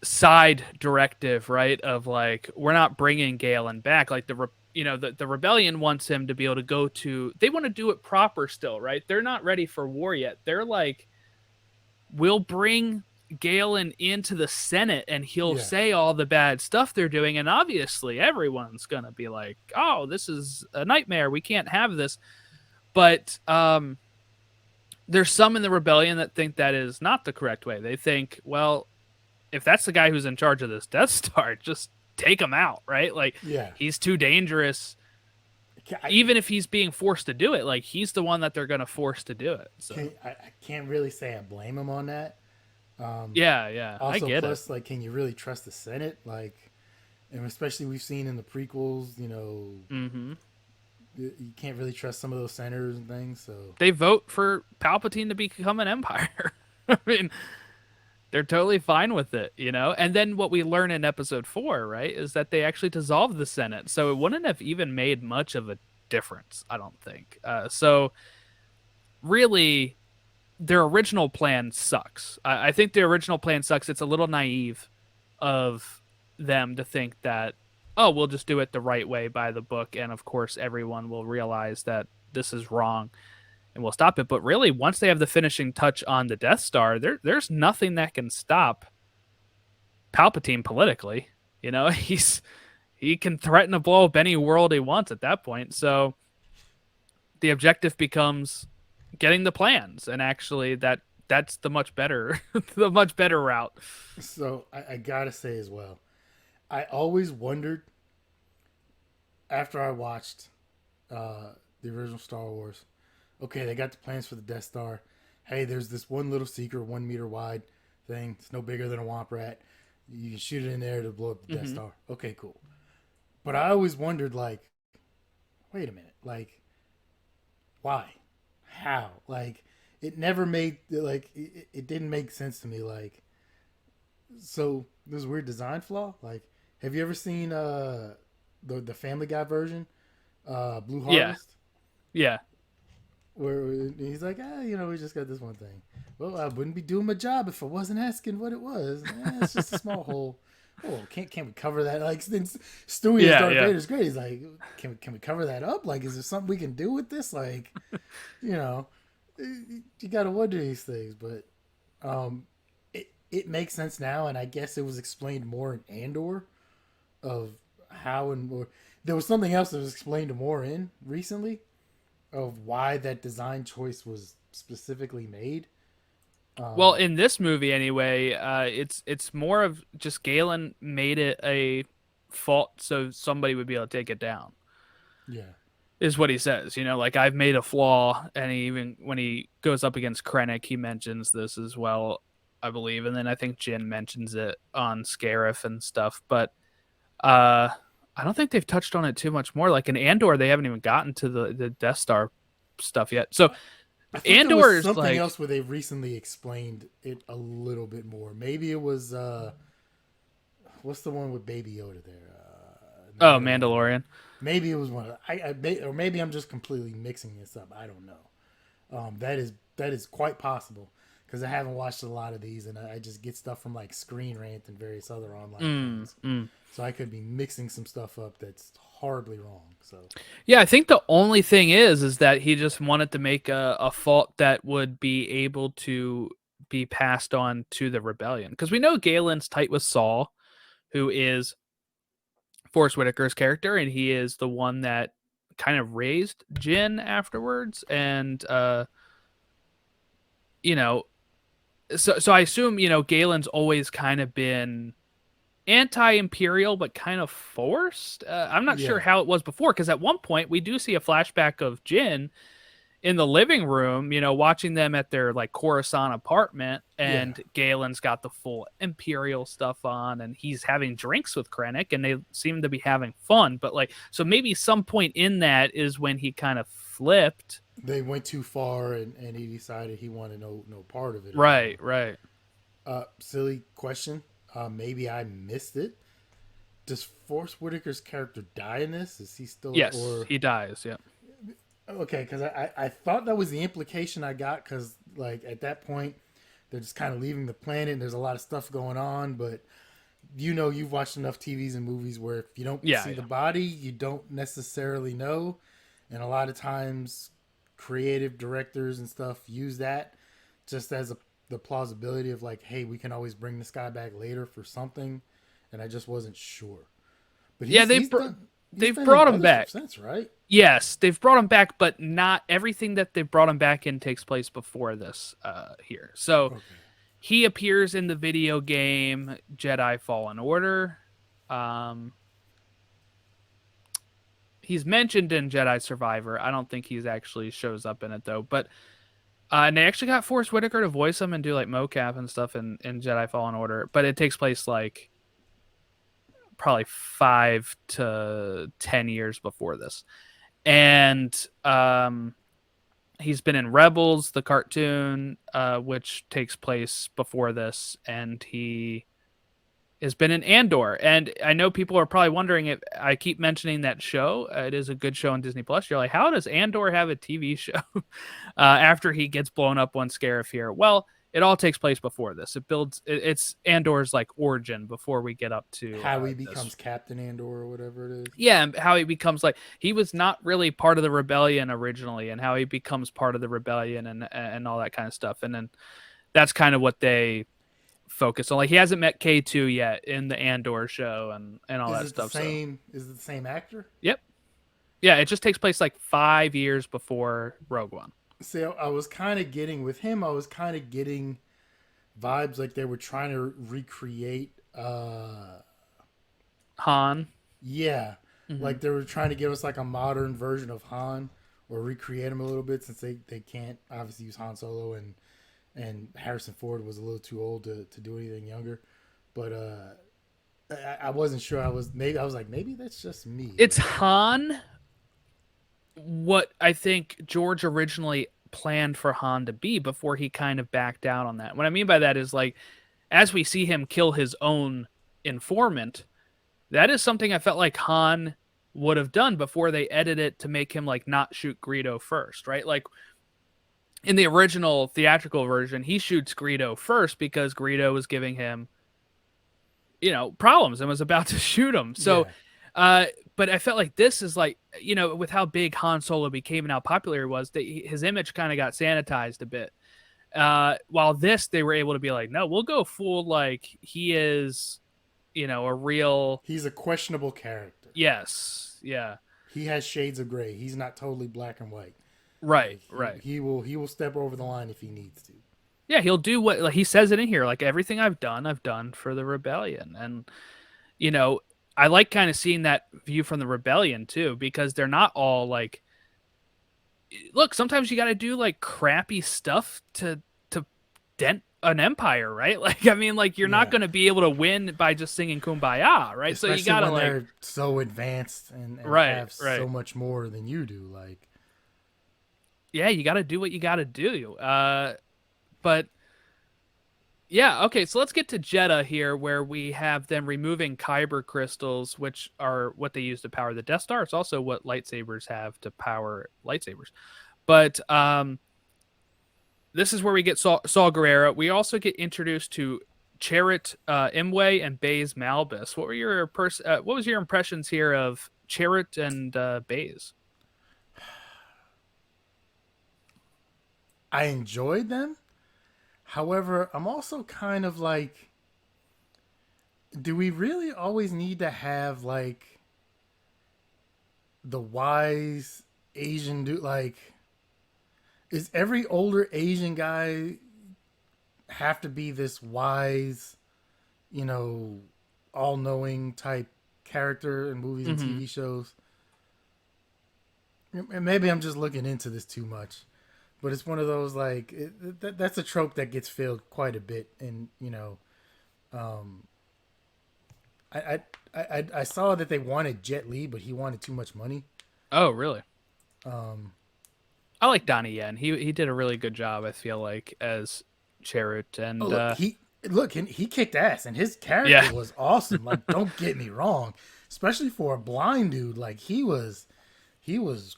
S1: side directive, right? Of like, we're not bringing Galen back. Like the rebellion wants him to be able to go to. They want to do it proper still, right? They're not ready for war yet. They're like, we'll bring Galen into the Senate and he'll
S2: Yeah,
S1: say all the bad stuff they're doing, and obviously everyone's gonna be like, "Oh, this is a nightmare. We can't have this." But there's some in the rebellion that think that is not the correct way. They think, well, if that's the guy who's in charge of this Death Star, just take him out, right? Like
S2: yeah.
S1: he's too dangerous.
S2: I,
S1: Even if he's being forced to do it, like he's the one that they're going to force to do it. So
S2: I can't really say I blame him on that.
S1: yeah, I
S2: Also,
S1: get it.
S2: plus, like, can you really trust the Senate? Like, and especially we've seen in the prequels,
S1: Mm-hmm.
S2: you can't really trust some of those senators and things. So
S1: They vote for Palpatine to become an empire. I mean, they're totally fine with it, And then what we learn in episode 4, right, is that they actually dissolved the Senate. So it wouldn't have even made much of a difference, I don't think. So really, their original plan sucks. I think the original plan sucks. It's a little naive of them to think that, oh, we'll just do it the right way by the book. And of course, everyone will realize that this is wrong and we'll stop it. But really, once they have the finishing touch on the Death Star, there's nothing that can stop Palpatine politically. He can threaten to blow up any world he wants at that point. So the objective becomes getting the plans, and actually that's the much better the much better route.
S2: so I gotta say as well, I always wondered after I watched the original Star Wars. Okay, they got the plans for the Death Star. Hey, there's this one little secret, 1 meter wide thing. It's no bigger than a womp rat. You can shoot it in there to blow up the Death
S1: Mm-hmm.
S2: Star. Okay, cool. But I always wondered, like, wait a minute, like, why, how, like, it never made like it didn't make sense to me. Like, so there's a weird design flaw. Like, have you ever seen the Family Guy version, Blue
S1: Yeah,
S2: Harvest?
S1: yeah,
S2: Where he's like, we just got this one thing. Well, I wouldn't be doing my job if I wasn't asking what it was. It's just a small hole. Oh, can we cover that? Like, since Stewie as Darth
S1: yeah.
S2: Vader's great, he's like, can we cover that up? Like, is there something we can do with this? Like, you know, you got to wonder these things. But it makes sense now, and I guess it was explained more in Andor of how and more. There was something else that was explained more in recently of why that design choice was specifically made.
S1: Well, in this movie anyway, it's more of just Galen made it a fault so somebody would be able to take it down.
S2: Yeah.
S1: Is what he says. Like, I've made a flaw, and even when he goes up against Krennic, he mentions this as well, I believe. And then I think Jin mentions it on Scarif and stuff. But I don't think they've touched on it too much more. Like in Andor, they haven't even gotten to the Death Star stuff yet. So
S2: I think there was
S1: Andor is
S2: something
S1: like,
S2: else where they recently explained it a little bit more. Maybe it was what's the one with Baby Yoda there?
S1: oh,
S2: Mandalorian.
S1: Mandalorian.
S2: Maybe it was one. Or maybe I'm just completely mixing this up. I don't know. That is quite possible because I haven't watched a lot of these, and I just get stuff from like Screen Rant and various other online things. So I could be mixing some stuff up that's horribly wrong. So
S1: Yeah, I think the only thing is that he just wanted to make a fault that would be able to be passed on to the rebellion. Because we know Galen's tight with Saul, who is Forrest Whitaker's character, and he is the one that kind of raised Jin afterwards. And you know, so I assume, Galen's always kind of been anti-imperial, but kind of forced. I'm not sure
S2: yeah,
S1: how it was before, because at one point we do see a flashback of Jin, in the living room, watching them at their like Coruscant apartment,
S2: Yeah.
S1: and Galen's got the full Imperial stuff on, and he's having drinks with Krennic, and they seem to be having fun. But like, so maybe some point in that is when he kind of flipped.
S2: They went too far, and he decided he wanted no part of it
S1: Right,
S2: anymore.
S1: right.
S2: Silly question. Maybe I missed it. Does Forrest Whitaker's character die in this? Is he still
S1: Yes,
S2: or
S1: he dies. Yeah.
S2: okay? Because I thought that was the implication I got. Because like at that point, they're just kind of leaving the planet. And there's a lot of stuff going on, but you've watched enough TVs and movies where if you don't
S1: Yeah,
S2: see the
S1: yeah.
S2: body, you don't necessarily know. And a lot of times, creative directors and stuff use that just as the plausibility of like, hey, we can always bring this guy back later for something. And I just wasn't sure. But
S1: Yeah,
S2: he's
S1: they've
S2: been in
S1: brought him
S2: other stuff
S1: back.
S2: since, right?
S1: Yes, they've brought him back, but not everything that they've brought him back in takes place before this here. So
S2: Okay.
S1: he appears in the video game Jedi Fallen Order. Um, he's mentioned in Jedi Survivor. I don't think he's actually shows up in it though. But and they actually got Forrest Whitaker to voice him and do like mocap and stuff in Jedi Fallen Order. But it takes place like probably 5 to 10 years before this. And he's been in Rebels, the cartoon, which takes place before this, and he has been in Andor. And I know people are probably wondering if I keep mentioning that show. It is a good show on Disney Plus. You're like, how does Andor have a TV show after he gets blown up on Scarif here? Well, it all takes place before this. It's Andor's like origin before we get up to
S2: How he
S1: this.
S2: becomes Captain Andor or whatever it is.
S1: Yeah, and how he becomes like he was not really part of the rebellion originally, and how he becomes part of the rebellion and all that kind of stuff. And then that's kind of what they focus on. Like he hasn't met K2 yet in the Andor show and all
S2: Is
S1: that
S2: it the
S1: stuff.
S2: same? Is it the same actor?
S1: Yep. Yeah, it just takes place like 5 years before Rogue One.
S2: See, I was kind of getting with him. I was kind of getting vibes like they were trying to recreate.
S1: Han.
S2: Yeah,
S1: Mm-hmm.
S2: like they were trying to give us like a modern version of Han or recreate him a little bit since they can't obviously use Han Solo and Harrison Ford was a little too old to do anything younger. But I wasn't sure. I was like maybe that's just me.
S1: It's
S2: But
S1: Han, what I think George originally planned for Han to be before he kind of backed down on that. What I mean by that is like as we see him kill his own informant, that is something I felt like Han would have done before they edit it to make him like not shoot Greedo first, right? Like in the original theatrical version, he shoots Greedo first because Greedo was giving him, problems and was about to shoot him. So,
S2: yeah,
S1: uh, but I felt like this is like, with how big Han Solo became and how popular he was, his image kind of got sanitized a bit. While this, they were able to be like, no, we'll go full like he is, a real.
S2: he's a questionable character.
S1: Yes, yeah,
S2: He has shades of gray. He's not totally black and white.
S1: right,
S2: Like
S1: right.
S2: he will step over the line if he needs to.
S1: Yeah, he'll do what like, he says it in here. Like everything I've done for the rebellion, and you know, I like kind of seeing that view from the rebellion too, because they're not all like. Look, sometimes you got to do like crappy stuff to dent an empire, right? Like, I mean, like you're not
S2: Yeah,
S1: going to be able to win by just singing "Kumbaya," right? So you
S2: especially
S1: got to
S2: when
S1: like,
S2: they're so advanced and
S1: right,
S2: have so
S1: right,
S2: much more than you do. Like,
S1: yeah, you got to do what you got to do. But yeah, okay, so let's get to Jeddah here, where we have them removing Kyber crystals, which are what they use to power the Death Star. It's also what lightsabers have to power lightsabers. But this is where we get Saul Guerrero. We also get introduced to Chirrut Imwe and Baze Malbus. What was your impressions here of Chirrut and Baze?
S2: I enjoyed them. However, I'm also kind of like, do we really always need to have like the wise Asian dude? Like, is every older Asian guy have to be this wise, you know, all knowing type character in movies and
S1: Mm-hmm.
S2: TV shows? And maybe I'm just looking into this too much. but it's one of those like that's a trope that gets filled quite a bit, and um, I saw that they wanted Jet Li, but he wanted too much money.
S1: Oh, really?
S2: Um,
S1: I like Donnie Yen. He did a really good job, I feel like, as Cherut.
S2: oh
S1: And
S2: he kicked ass, and his character
S1: yeah.
S2: was awesome. Like, don't get me wrong, especially for a blind dude, like he was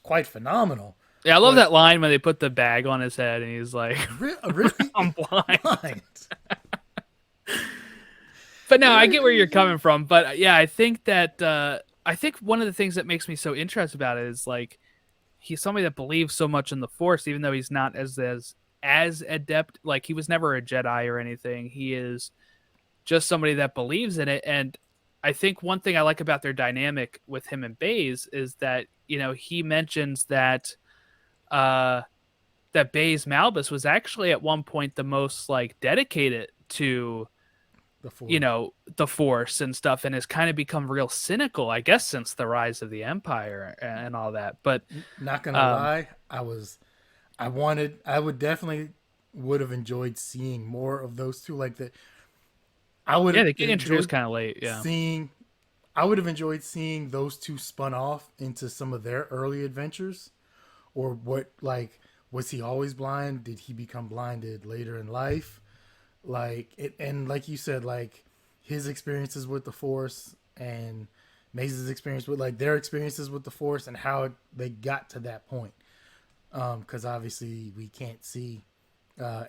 S2: quite phenomenal.
S1: Yeah, I love
S2: But
S1: that line when they put the bag on his head and he's like,
S2: really
S1: I'm blind.
S2: blind.
S1: But no, I get where you're coming from. But yeah, I think that I think one of the things that makes me so interested about it is like he's somebody that believes so much in the Force, even though he's not as adept. Like he was never a Jedi or anything. He is just somebody that believes in it. And I think one thing I like about their dynamic with him and Baze is that he mentions that uh, that Baze Malbus was actually at one point the most like dedicated to
S2: The Force.
S1: the Force and stuff, and has kind of become real cynical, I guess, since the rise of the Empire and all that. But
S2: Not gonna
S1: um,
S2: lie, I would definitely would have enjoyed seeing more of those two. Like the I would
S1: yeah,
S2: have
S1: they get introduced
S2: enjoyed
S1: kind of late. Yeah,
S2: seeing I would have enjoyed seeing those two spun off into some of their early adventures, or what, like, was he always blind? Did he become blinded later in life? Like it, and like you said, like his experiences with the Force and Maze's experience with, like, their experiences with the Force and how they got to that point. Because obviously we can't see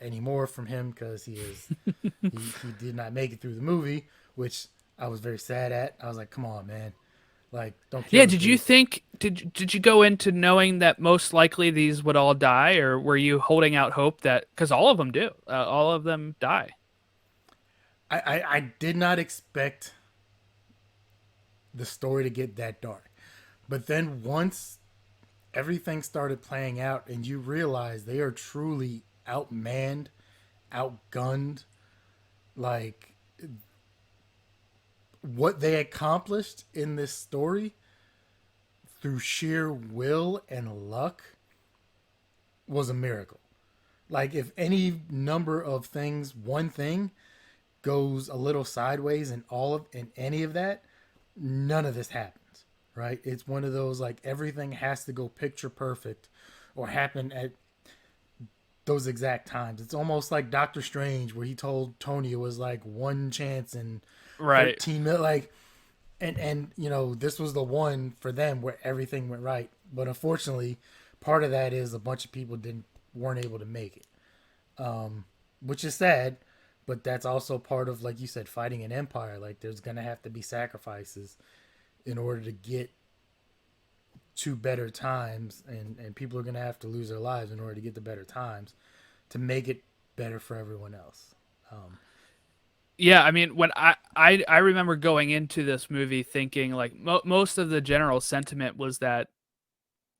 S2: any more from him because he did not make it through the movie, which I was very sad at. I was like, come on, man, like, don't kill
S1: yeah.
S2: the
S1: Did you
S2: dude.
S1: think did you go into knowing that most likely these would all die, or were you holding out hope that because all of them do, all of them die?
S2: I did not expect the story to get that dark, but then once everything started playing out and you realize they are truly outmanned, outgunned, like what they accomplished in this story through sheer will and luck was a miracle. Like, if any number of things, one thing goes a little sideways in any of that, none of this happens. Right? It's one of those, like, everything has to go picture perfect or happen at those exact times. It's almost like Doctor Strange, where he told Tony it was like one chance in
S1: Right.
S2: 13 mil. Like, and this was the one for them where everything went right. But unfortunately, part of that is a bunch of people didn't weren't able to make it, which is sad. But that's also part of, like you said, fighting an empire. Like, there's gonna have to be sacrifices in order to get to better times, and people are gonna have to lose their lives in order to get to better times to make it better for everyone else. Um,
S1: Yeah, I mean, when I remember going into this movie thinking like most of the general sentiment was that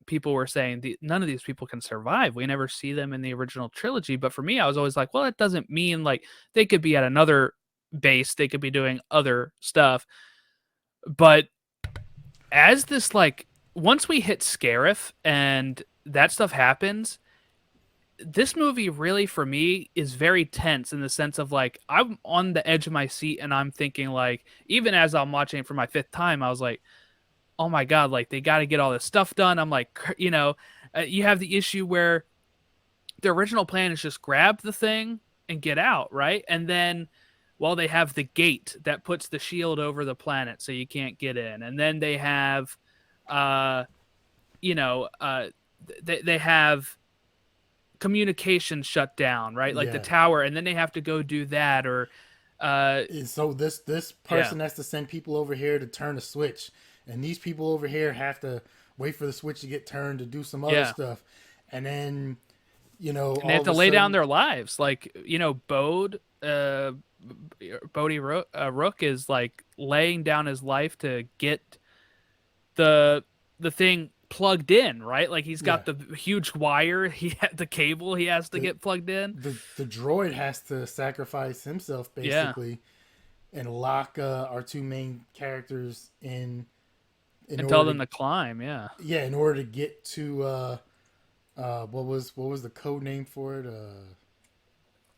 S1: people were saying none of these people can survive. We never see them in the original trilogy. But for me, I was always like, well, it doesn't mean like they could be at another base, they could be doing other stuff. But as this like once we hit Scarif and that stuff happens, this movie really for me is very tense in the sense of like I'm on the edge of my seat and I'm thinking like even as I'm watching it for my fifth time, I was like, oh my god, like they got to get all this stuff done. I'm like, you have the issue where the original plan is just grab the thing and get out, right? And then well, they have the gate that puts the shield over the planet so you can't get in, and then they have uh you know they have communication shut down, right? Like the
S2: yeah.
S1: tower, and then they have to go do that, or uh
S2: And so this
S1: yeah,
S2: person has to send people over here to turn a switch, and these people over here have to wait for the switch to get turned to do some other
S1: yeah.
S2: stuff, and then
S1: And they
S2: all
S1: have
S2: of
S1: to
S2: a
S1: lay down
S2: sudden,
S1: their lives. Like, Bodie Rook is like laying down his life to get the thing plugged in, right? Like he's
S2: yeah,
S1: got the huge wire, he had the cable he has to
S2: the
S1: get plugged in.
S2: the droid has to sacrifice himself
S1: Yeah.
S2: basically and lock our two main characters in
S1: And tell
S2: order
S1: them
S2: to,
S1: to climb, yeah.
S2: yeah, in order to get to What was the code name for it?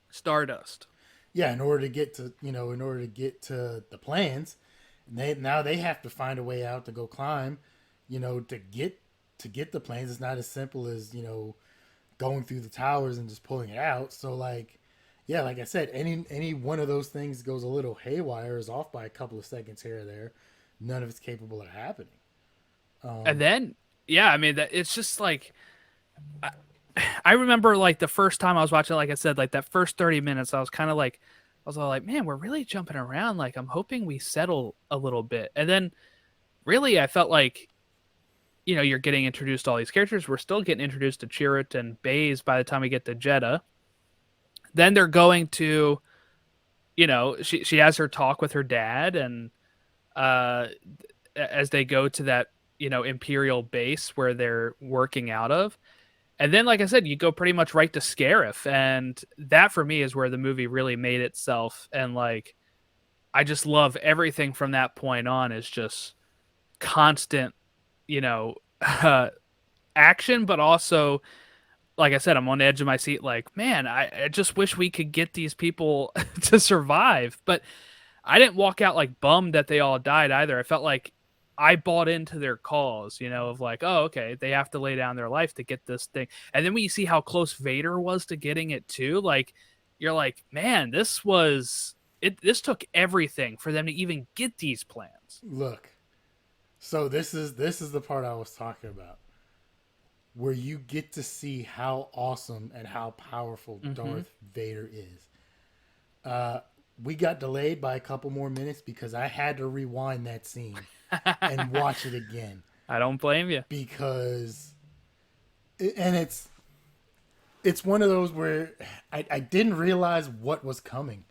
S1: Stardust.
S2: Yeah, in order to get to the plans, they have to find a way out to go climb, to get the plans. It's not as simple as going through the towers and just pulling it out. So like, yeah, like I said, any one of those things goes a little haywire, is off by a couple of seconds here or there. None of it's capable of happening.
S1: And then, yeah, I mean, that it's just like I, I remember like the first time I was watching, like I said, like that first 30 minutes, I was kind of like, I was all like, man, we're really jumping around. Like, I'm hoping we settle a little bit. And then, really, I felt like, you're getting introduced to all these characters. We're still getting introduced to Chirrut and Baze by the time we get to Jeddah. Then they're going to, she has her talk with her dad, and uh, as they go to that, Imperial base where they're working out of. And then, like I said, you go pretty much right to Scarif, and that for me is where the movie really made itself. And like, I just love everything from that point on. Is just constant, you know, action, but also, like I said, I'm on the edge of my seat. Like, man, I just wish we could get these people to survive. But I didn't walk out like bummed that they all died either. I felt like I bought into their cause, of like, oh, okay, they have to lay down their life to get this thing. And then when you see how close Vader was to getting it too, like, you're like, man, this was it. This took everything for them to even get these plans.
S2: Look, so this is the part I was talking about, where you get to see how awesome and how powerful
S1: Mm-hmm.
S2: Darth Vader is. Uh, we got delayed by a couple more minutes because I had to rewind that scene and watch it again
S1: I don't blame you.
S2: because, and it's one of those where I didn't realize what was coming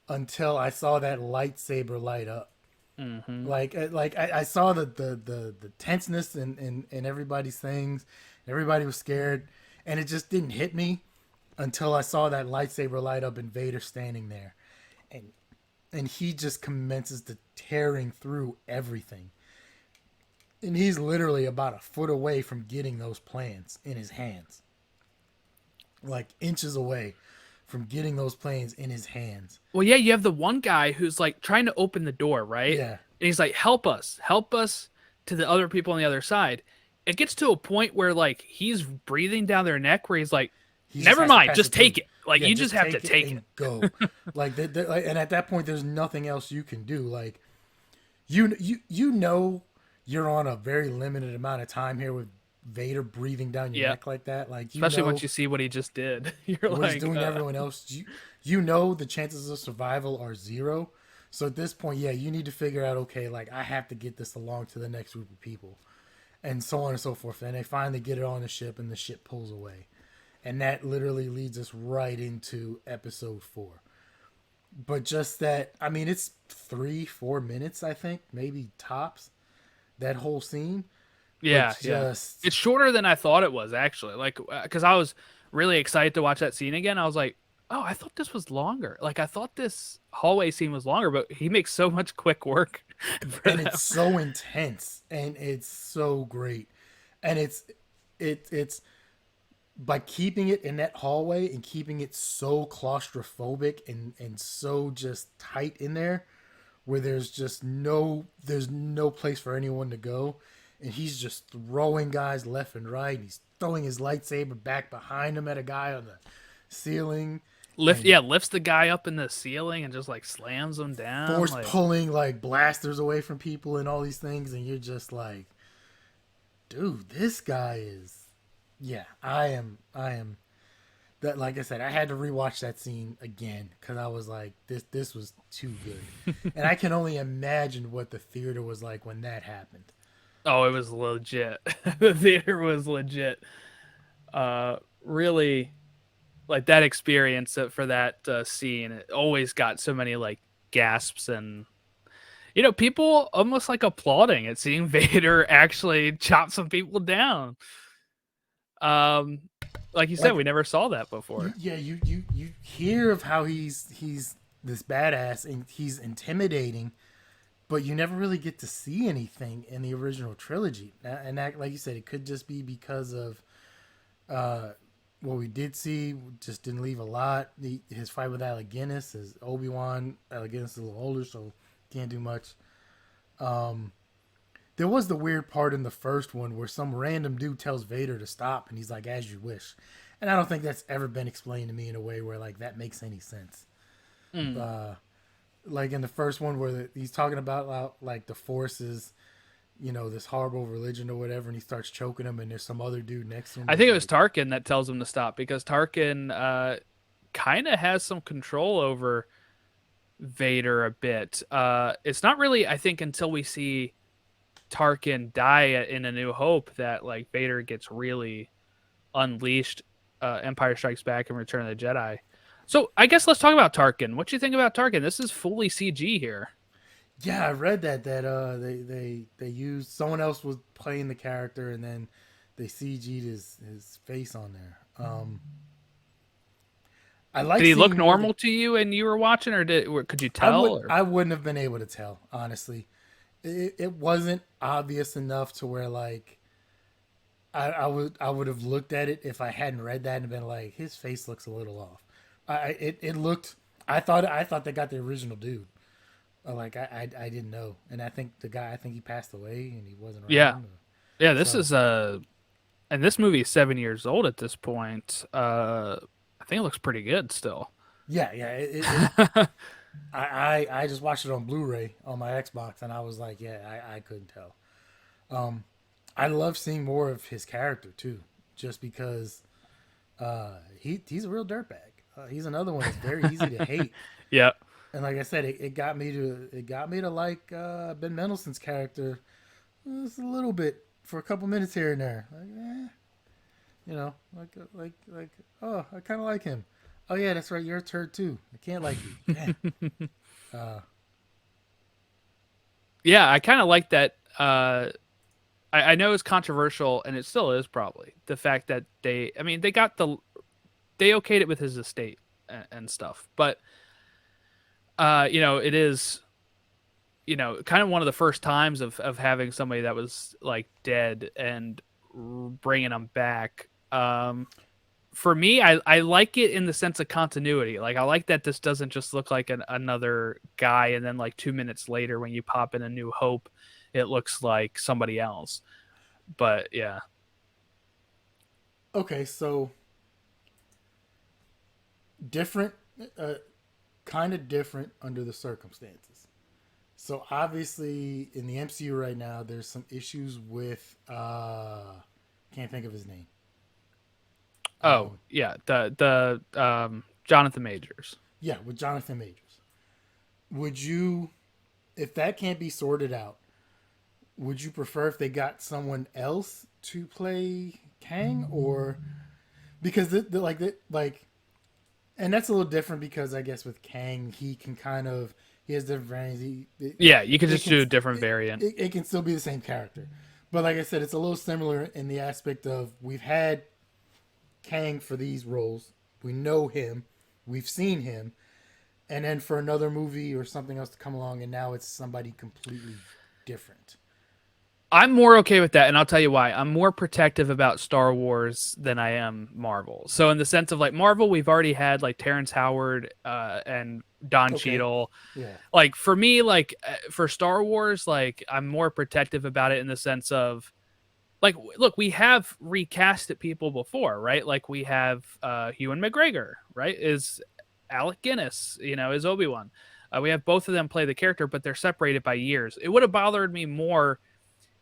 S2: until I saw that lightsaber light up.
S1: Mm-hmm.
S2: I saw the tenseness in everybody's things. Everybody was scared, and it just didn't hit me until I saw that lightsaber light up and Vader standing there, and he just commences to tearing through everything, and he's literally about a foot away from getting those plans in his hands, like inches away from getting those plans in his hands.
S1: Well, yeah, you have the one guy who's like trying to open the door, right?
S2: Yeah,
S1: And he's like, help us to the other people on the other side. It gets to a point where like he's breathing down their neck where he's like,
S2: he just
S1: never
S2: has to
S1: mind,
S2: pass
S1: just
S2: it through.
S1: take it. Like,
S2: Yeah,
S1: you
S2: just
S1: just have to
S2: take it
S1: take it.
S2: and go. And at that point, there's nothing else you can do. Like you know you're on a very limited amount of time here with Vader breathing down your
S1: Yeah.
S2: neck like that. Like
S1: Especially once you see what he just did. You're
S2: what he's
S1: like,
S2: doing to everyone else. You know the chances of survival are zero. So at this point, yeah, you need to figure out, okay, like I have to get this along to the next group of people, and so on and so forth. And they finally get it on the ship, and the ship pulls away, and that literally leads us right into episode 4. But just that, I mean, it's 3-4 minutes, I think, maybe tops, that whole scene. But
S1: yeah, yeah.
S2: just
S1: It's shorter than I thought it was, actually. Like, because I was really excited to watch that scene again. I was like, oh, I thought this was longer. Like, I thought this hallway scene was longer, but he makes so much quick work for
S2: and
S1: that.
S2: it's so intense and it's so great. And it's by keeping it in that hallway and keeping it so claustrophobic and so just tight in there, where there's no place for anyone to go, and he's just throwing guys left and right, and he's throwing his lightsaber back behind him at a guy on the ceiling, and
S1: Lifts the guy up in the ceiling and just like slams him down.
S2: force
S1: Like,
S2: pulling like blasters away from people and all these things, and you're just like, dude, this guy is, yeah, I am that, like I said, I had to rewatch that scene again because I was like, this was too good, and I can only imagine what the theater was like when that happened.
S1: oh, it was legit. The theater was legit. Really, like that experience for that scene. It always got so many like gasps and people almost like applauding at seeing Vader actually chop some people down. Um, like you said,
S2: Like,
S1: we never saw that before.
S2: yeah, you hear of how he's this badass and he's intimidating, but you never really get to see anything in the original trilogy. And that, like you said, it could just be because of Uh, what we did see just didn't leave a lot. His fight with Alec Guinness is Obi-Wan. Alec Guinness is a little older, so can't do much. Um, there was the weird part in the first one where some random dude tells Vader to stop, and he's like, "As you wish." And I don't think that's ever been explained to me in a way where like that makes any sense.
S1: Mm.
S2: Uh, like in the first one where he's talking about like the forces, this horrible religion or whatever, and he starts choking him, and there's some other dude next to him
S1: I
S2: that's
S1: think it was
S2: like,
S1: Tarkin that tells him to stop because Tarkin kind of has some control over Vader a bit. It's not really, I think, until we see Tarkin die in A New Hope that like Vader gets really unleashed. Empire Strikes Back and Return of the Jedi. So I guess let's talk about Tarkin. What do you think about Tarkin? This is fully CG here.
S2: yeah, I read that they used someone else was playing the character, and then they CG'd his face on there. I
S1: Did
S2: like
S1: he look
S2: seeing more.
S1: normal to you and you were watching, or could you
S2: I
S1: tell?
S2: would
S1: Or
S2: I wouldn't have been able to tell, honestly. It wasn't obvious enough to where like I would have looked at it if I hadn't read that and been like, his face looks a little off. It looked. I thought they got the original dude. Like I didn't know, and I think the guy, I think he passed away and he wasn't
S1: yeah,
S2: around.
S1: yeah. This
S2: So
S1: is and this movie is 7 years old at this point. I think it looks pretty good still.
S2: yeah, yeah. I just watched it on Blu-ray on my Xbox, and I was like, yeah, I couldn't tell. Um, I love seeing more of his character too, just because he's a real dirtbag. He's another one that's very easy to hate,
S1: Yeah.
S2: and like I said, it got me to like Ben Mendelsohn's character just a little bit for a couple minutes here and there. Like, like oh, I kind of like him. Oh yeah, that's right. You're a turd too. I can't like you. Damn. Uh,
S1: Yeah, I kind of like that. I know it's controversial, and it still is probably the fact that I mean, they okayed it with his estate and stuff, but it is, kind of one of the first times of having somebody that was like dead and bringing them back. For me, I like it in the sense of continuity. Like I like that this doesn't just look like another guy, and then like 2 minutes later, when you pop in A New Hope, it looks like somebody else. But yeah,
S2: okay, so different, uh, kind of different under the circumstances. So obviously in the MCU right now, there's some issues with can't think of his name.
S1: oh
S2: Um,
S1: yeah, the Jonathan Majors.
S2: yeah, with Jonathan Majors. Would you, if that can't be sorted out, would you prefer if they got someone else to play Kang, or because like, and that's a little different because I guess with Kang he can kind of, he has different variants.
S1: Yeah, you could
S2: It
S1: just
S2: can
S1: do a different
S2: it,
S1: variant.
S2: it can still be the same character, but like I said, it's a little similar in the aspect of we've had Kang for these roles, we know him, we've seen him, and then for another movie or something else to come along, and now it's somebody completely different.
S1: I'm more okay with that, and I'll tell you why. I'm more protective about Star Wars than I am Marvel. So in the sense of like Marvel, we've already had like Terrence Howard and Don
S2: Okay,
S1: Cheadle.
S2: yeah,
S1: Like for me, like for Star Wars, like I'm more protective about it in the sense of like, look, we have recasted people before, right? Like we have Ewan McGregor, right? Is Alec Guinness, is Obi-Wan. We have both of them play the character, but they're separated by years. It would have bothered me more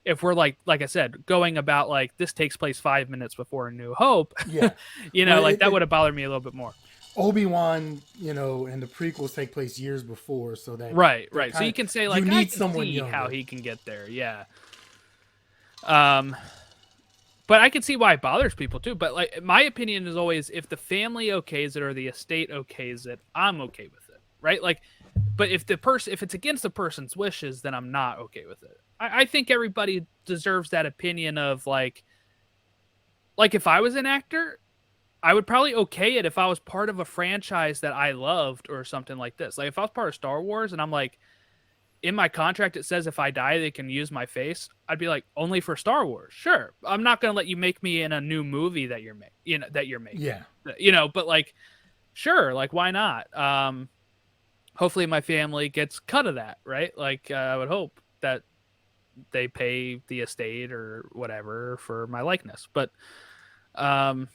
S1: if we're like I said, going about like this takes place 5 minutes before A New Hope.
S2: yeah. Well,
S1: Like that would have bothered me a little bit more.
S2: Obi-Wan, and the prequels take place years before, so
S1: Right,
S2: that
S1: right. So
S2: kind
S1: you
S2: of,
S1: can say
S2: you
S1: like I
S2: need
S1: can
S2: someone
S1: see how
S2: younger.
S1: he can get there. Yeah. Um, but I can see why it bothers people too. But like my opinion is always if the family okays it or the estate okays it, I'm okay with it. Right? Like, but if it's against the person's wishes, then I'm not okay with it. I think everybody deserves that opinion of like if I was an actor, I would probably okay it if I was part of a franchise that I loved or something like this. Like if I was part of Star Wars and I'm like, in my contract it says if I die they can use my face, I'd be like, only for Star Wars. Sure. I'm not going to let you make me in a new movie that you're making.
S2: Yeah.
S1: But like sure, like why not? Hopefully my family gets cut of that, right? Like I would hope that they pay the estate or whatever for my likeness. But um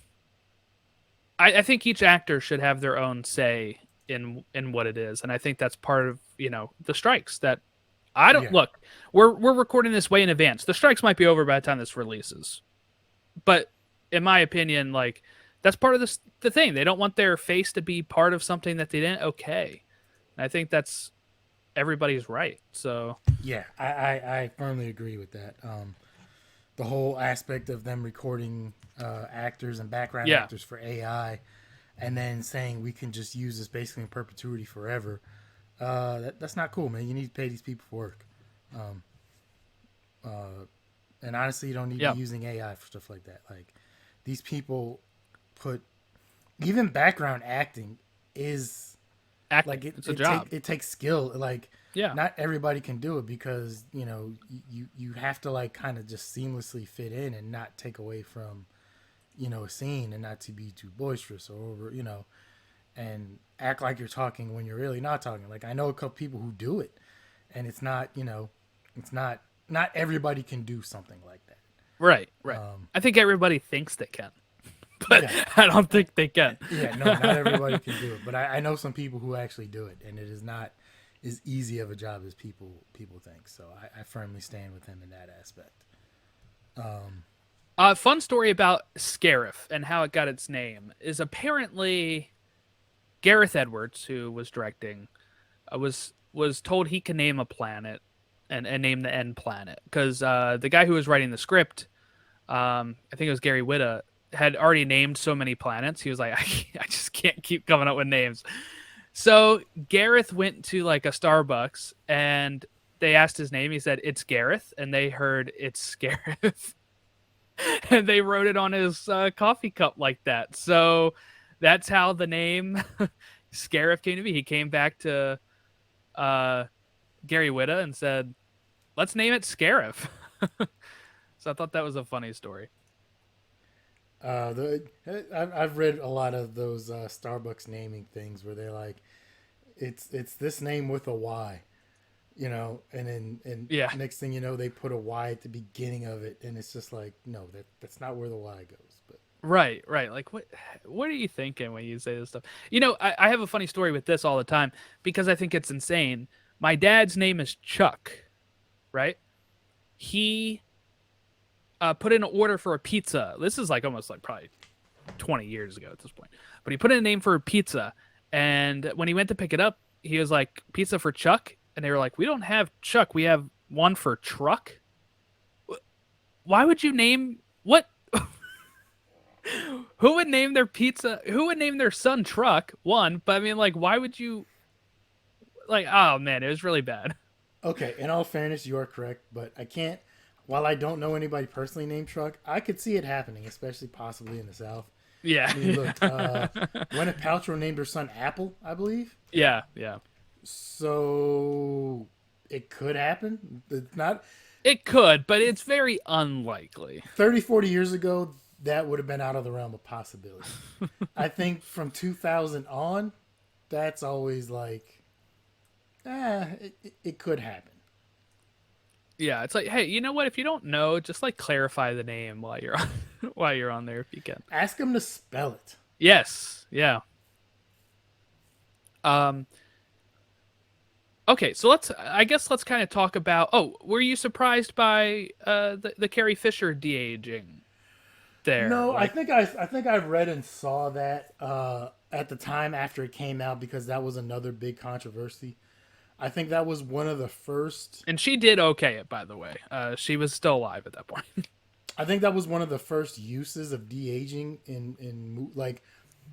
S1: I think each actor should have their own say in what it is. And I think that's part of, the strikes that I don't
S2: Yeah.
S1: look. We're recording this way in advance. The strikes might be over by the time this releases, but in my opinion, like that's part of the thing. They don't want their face to be part of something that they didn't okay. And I think that's everybody's right. So
S2: Yeah, I firmly agree with that. The whole aspect of them recording actors and background
S1: yeah,
S2: actors for AI, and then saying we can just use this basically in perpetuity forever. That's not cool, man. You need to pay these people for work. Um, and honestly, you don't need to
S1: yeah,
S2: be using AI for stuff like that. Like these people put even background acting is
S1: acting.
S2: like
S1: It's a job.
S2: it takes skill. Like
S1: Yeah,
S2: not everybody can do it because you have to like kind of just seamlessly fit in and not take away from a scene and not to be too boisterous or over and act like you're talking when you're really not talking. Like I know a couple people who do it, and it's not it's not everybody can do something like that.
S1: right, right. I think everybody thinks they can, but
S2: Yeah.
S1: I don't think they can.
S2: Yeah, no, not everybody can do it, but I know some people who actually do it, and it is not as easy of a job as people think. So I firmly stand with him in that aspect.
S1: Fun story about Scarif and how it got its name is apparently Gareth Edwards, who was directing, was told he can name a planet and name the end planet because the guy who was writing the script, I think it was Gary Whitta, had already named so many planets. He was like, I just can't keep coming up with names. So Gareth went to like a Starbucks and they asked his name. He said, "It's Gareth," and they heard it's Scarif. And they wrote it on his coffee cup like that. So that's how the name Scarif came to be. He came back to Gary Whitta and said, "Let's name it Scarif." So I thought that was a funny story.
S2: I've read a lot of those Starbucks naming things where they're like, it's this name with a Y, and then
S1: Yeah,
S2: next thing you know they put a Y at the beginning of it, and it's just like no, that's not where the Y goes. But
S1: right, right. Like what are you thinking when you say this stuff? I have a funny story with this all the time because I think it's insane. My dad's name is Chuck, right? He put in an order for a pizza. This is like almost like probably 20 years ago at this point. But he put in a name for a pizza. And when he went to pick it up, he was like, "Pizza for Chuck?" And they were like, "We don't have Chuck. We have one for truck." Why would you name what? Who would name their pizza? Who would name their son Truck? One, but I mean, like, why would you? Like, oh man, it was really bad.
S2: okay, in all fairness, you are correct, but I can't. While I don't know anybody personally named Truck, I could see it happening, especially possibly in the South.
S1: Yeah,
S2: I mean, look, Gwyneth Paltrow named her son Apple, I believe.
S1: yeah, yeah.
S2: So it could happen. It's not
S1: It could, but it's very unlikely.
S2: 30, 40 years ago, that would have been out of the realm of possibility. I think from 2000 on, that's always like, it could happen.
S1: Yeah, it's like, hey, you know what? If you don't know, just like clarify the name while you're on, while you're on there if you can.
S2: Ask them to spell it.
S1: Yes, yeah. Um. Okay, so I guess let's kind of talk about. Oh, were you surprised by the Carrie Fisher de-aging there?
S2: No,
S1: Like,
S2: I think I read and saw that at the time after it came out because that was another big controversy. I think that was one of the first.
S1: and she did okay, by the way. She was still alive at that point.
S2: I think that was one of the first uses of de aging like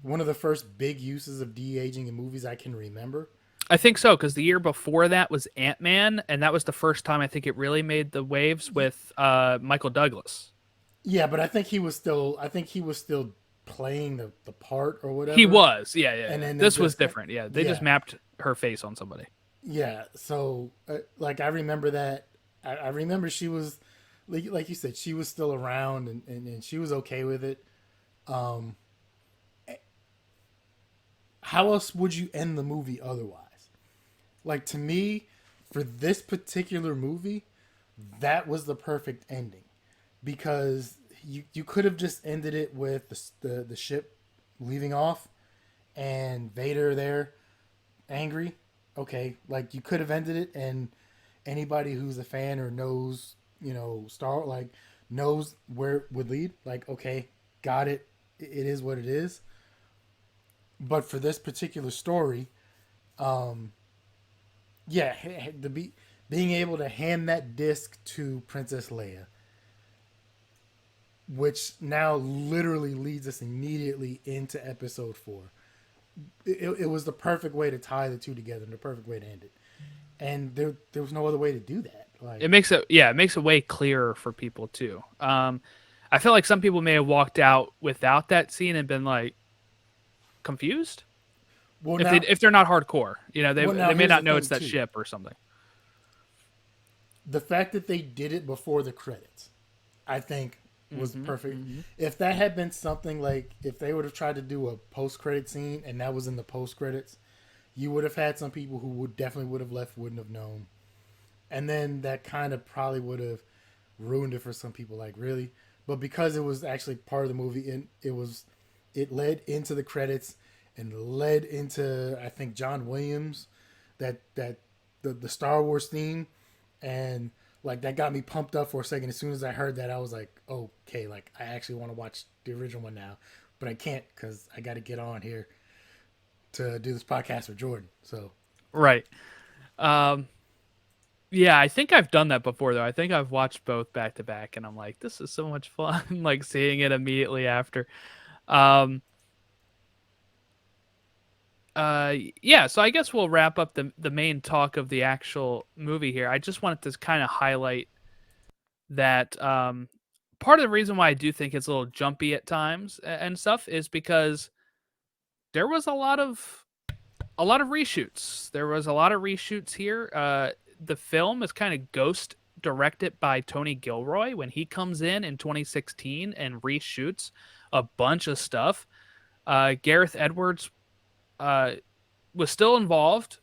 S2: one of the first big uses of de aging in movies I can remember.
S1: I think so, because the year before that was Ant-Man, and that was the first time I think it really made the waves with Michael Douglas.
S2: Yeah, but I think he was still. I think he was still playing the part or whatever.
S1: He was, yeah, yeah.
S2: And then
S1: This was
S2: just
S1: different, yeah. They just
S2: yeah.
S1: mapped her face on somebody.
S2: yeah. So like I remember that. I remember she was like you said, she was still around and she was okay with it. Um, how else would you end the movie otherwise? Like to me, for this particular movie, that was the perfect ending because you could have just ended it with the ship leaving off and Vader there angry. Okay, like you could have ended it, and anybody who's a fan or knows, Star like knows where it would lead. Like, okay, got it. It is what it is. But for this particular story, um, yeah, being able to hand that disc to Princess Leia, which now literally leads us immediately into Episode 4. It was the perfect way to tie the two together and the perfect way to end it. And there was no other way to do that. Like,
S1: It makes it way clearer for people too. I feel like some people may have walked out without that scene and been like confused
S2: well now,
S1: if they're not hardcore. You know,
S2: well now
S1: they may
S2: here's the
S1: not know it's
S2: thing
S1: that
S2: too.
S1: ship or something.
S2: The fact that they did it before the credits, I think, was
S1: Mm-hmm,
S2: perfect.
S1: mm-hmm.
S2: If that had been something like if they would have tried to do a post credit scene and that was in the post credits, you would have had some people who would definitely would have left, wouldn't have known, and then that kind of probably would have ruined it for some people. Like really, but because it was actually part of the movie, and it led into the credits and led into I think John Williams, that the Star Wars theme, and like that got me pumped up for a second. As soon as I heard that, I was like, okay, like I actually want to watch the original one now, but I can't because I got to get on here to do this podcast with Jordan. So
S1: Right. Um, yeah, I think I've done that before though. I think I've watched both back to back, and I'm like, this is so much fun. Like seeing it immediately after. Um, yeah, so I guess we'll wrap up the main talk of the actual movie here. I just wanted to kind of highlight that part of the reason why I do think it's a little jumpy at times and stuff is because there was a lot of reshoots. There was a lot of reshoots here. The film is kind of ghost directed by Tony Gilroy when he comes in 2016 and reshoots a bunch of stuff. Gareth Edwards uh, was still involved.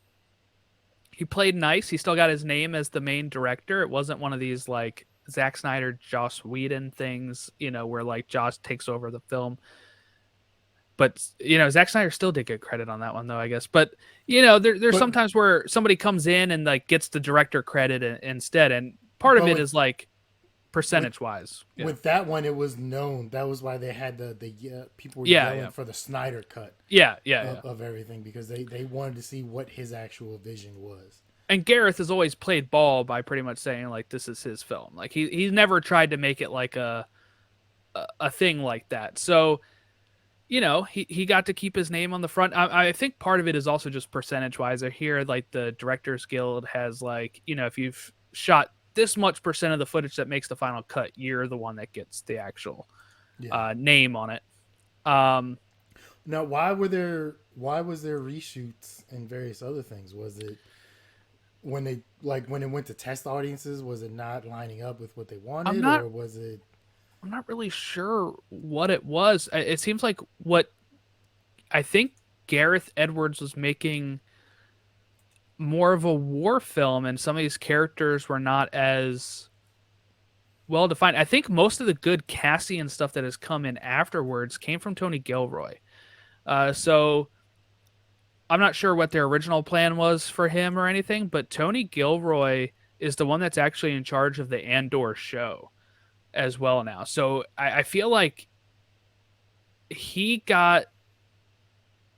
S1: He played nice. He still got his name as the main director. It wasn't one of these like Zack Snyder, Joss Whedon things, you know, where like Joss takes over the film. But you know, Zack Snyder still did get credit on that one, though, I guess. But you know, there's
S2: but
S1: sometimes where somebody comes in and like gets the director credit instead, and part of
S2: but
S1: it is like
S2: with
S1: percentage wise. Yeah,
S2: with that one, it was known. That was why they had the people were
S1: yeah,
S2: yelling
S1: yeah,
S2: for the Snyder cut
S1: yeah, yeah, yeah.
S2: of everything because they wanted to see what his actual vision was.
S1: And Gareth has always played ball by pretty much saying like this is his film. Like he's never tried to make it like a thing like that. So you know, he got to keep his name on the front. I think part of it is also just percentage wise. I hear like the Directors Guild has like, you know, if you've shot this much percent of the footage that makes the final cut, you're the one that gets the actual
S2: Yeah.
S1: name on it. Um,
S2: Now, why was there reshoots and various other things? Was it when they like when it went to test audiences? Was it not lining up with what they
S1: I'm
S2: wanted,
S1: not
S2: or was it?
S1: I'm not really sure what it was. It seems like what I think Gareth Edwards was making more of a war film, and some of these characters were not as well defined. I think most of the good Cassian stuff that has come in afterwards came from Tony Gilroy. So I'm not sure what their original plan was for him or anything, but Tony Gilroy is the one that's actually in charge of the Andor show as well now. So I feel like he got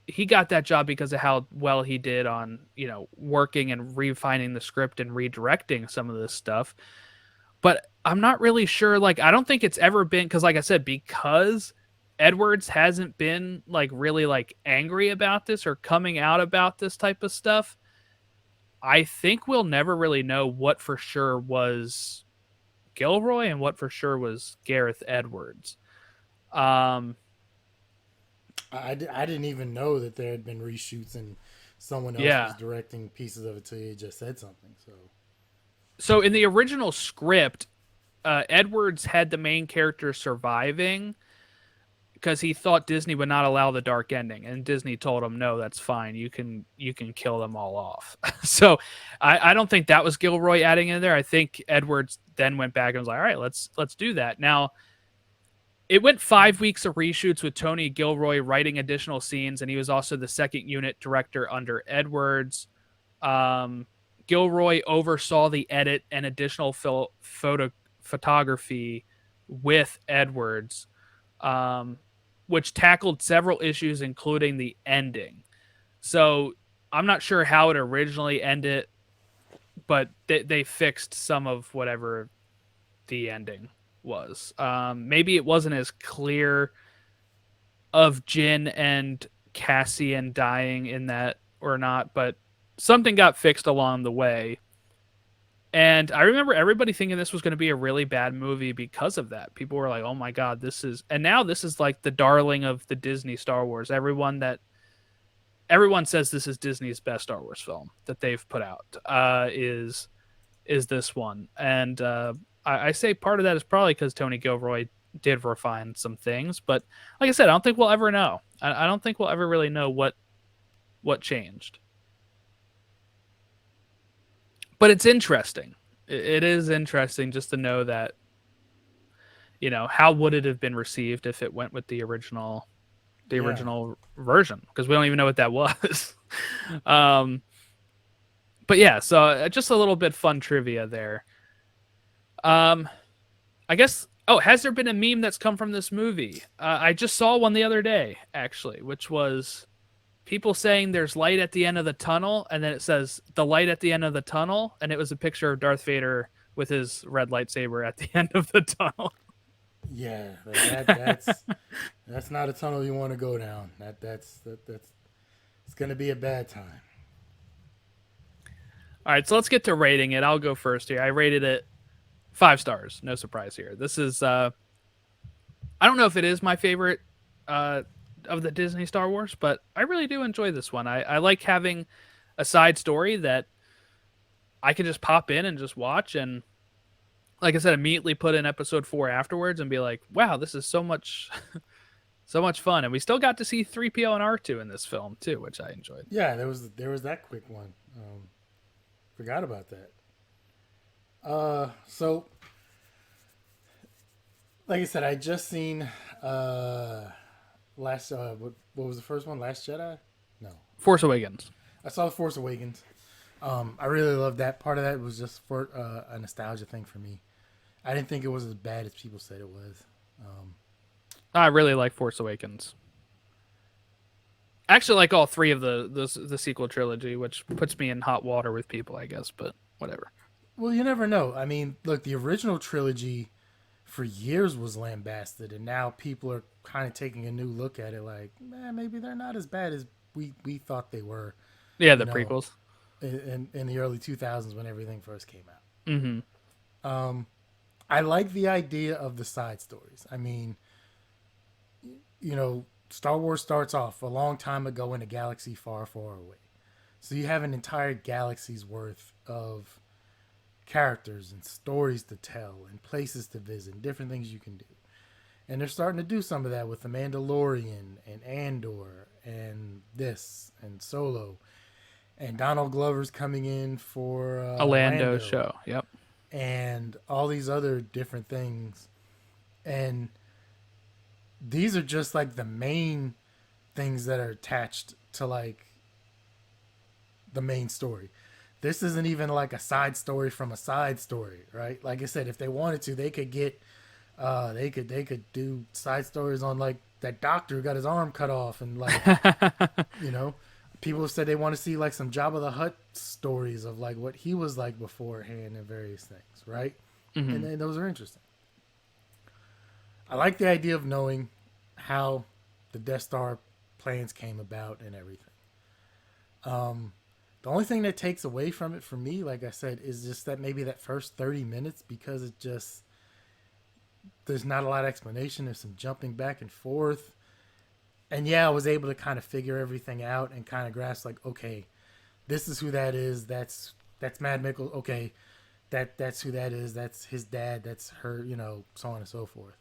S1: he got that job because of how well he did on, you know, working and refining the script and redirecting some of this stuff. But I'm not really sure. Like, I don't think it's ever been because, like I said, because Edwards hasn't been like really like angry about this or coming out about this type of stuff. I think we'll never really know what for sure was Gilroy and what for sure was Gareth Edwards. Um,
S2: I didn't even know that there had been reshoots and someone else was
S1: Yeah.
S2: directing pieces of it till he just said something. So
S1: So in the original script, Edwards had the main character surviving because he thought Disney would not allow the dark ending, and Disney told him, "No, that's fine. You can kill them all off." So I don't think that was Gilroy adding in there. I think Edwards then went back and was like, "All right, let's do that." Now it went 5 weeks of reshoots with Tony Gilroy writing additional scenes, and he was also the second unit director under Edwards. Um, Gilroy oversaw the edit and additional photography with Edwards, um, which tackled several issues, including the ending. So I'm not sure how it originally ended, but they fixed some of whatever the ending was. Maybe it wasn't as clear of Jin and Cassian dying in that or not, but something got fixed along the way. And I remember everybody thinking this was going to be a really bad movie because of that. People were like, "Oh my god, this is..." And now this is like the darling of the Disney Star Wars. Everyone says this is Disney's best Star Wars film that they've put out. Is this one? And I say part of that is probably because Tony Gilroy did refine some things, but like I said, I don't think we'll ever know. I don't think we'll ever really know what changed. But it's interesting. It is interesting just to know that, how would it have been received if it went with the
S2: yeah,
S1: original version, because we don't even know what that was. um, but yeah, so just a little bit fun trivia there. Um, I guess. Oh, has there been a meme that's come from this movie? I just saw one the other day, actually, which was people saying there's light at the end of the tunnel, and then it says the light at the end of the tunnel, and it was a picture of Darth Vader with his red lightsaber at the end of the tunnel.
S2: yeah, that's not a tunnel you want to go down. That's it's gonna be a bad time.
S1: All right, so let's get to rating it. I'll go first here. I rated it 5 stars. No surprise here. This is I don't know if it is my favorite uh of the Disney Star Wars, but I really do enjoy this one. I like having a side story that I can just pop in and just watch, and like I said, immediately put in episode 4 afterwards and be like, wow, this is so much so much fun. And we still got to see 3PO and R2 in this film too, which I enjoyed.
S2: Yeah, there was that quick one. Forgot about that. So like I said, I just seen last what was the first one? Last Jedi? No,
S1: Force Awakens.
S2: I saw the Force Awakens. I really loved that. Part of that was just for a nostalgia thing for me. I didn't think it was as bad as people said it was.
S1: I really like Force Awakens. Actually, like all three of the sequel trilogy, which puts me in hot water with people, I guess. But whatever.
S2: Well, you never know. I mean, look, the original trilogy for years was lambasted, and now people are kind of taking a new look at it. Like, maybe they're not as bad as we thought they were.
S1: Yeah,
S2: You
S1: the
S2: know,
S1: prequels.
S2: in the early 2000s when everything first came out.
S1: Mm-hmm.
S2: I like the idea of the side stories. I mean, Star Wars starts off a long time ago in a galaxy far, far away. So you have an entire galaxy's worth of characters and stories to tell and places to visit and different things you can do. And they're starting to do some of that with The Mandalorian and Andor and this and Solo. And Donald Glover's coming in for
S1: A Lando
S2: Lando
S1: show. Yep.
S2: and all these other different things. And these are just like the main things that are attached to like the main story. This isn't even like a side story from a side story, right? Like I said, if they wanted to, they could get they could do side stories on like that doctor who got his arm cut off, and like you know, people have said they want to see like some Jabba the Hutt stories of like what he was like beforehand and various things, right?
S1: Mm-hmm.
S2: And then those are interesting. I like the idea of knowing how the Death Star plans came about and everything. The only thing that takes away from it for me, like I said, is just that maybe that first 30 minutes, because it just, there's not a lot of explanation. There's some jumping back and forth. and yeah, I was able to kind of figure everything out and kind of grasp like, okay, this is who that is. That's Mad Mickle. Okay, that's who that is. That's his dad. That's her. You know, so on and so forth.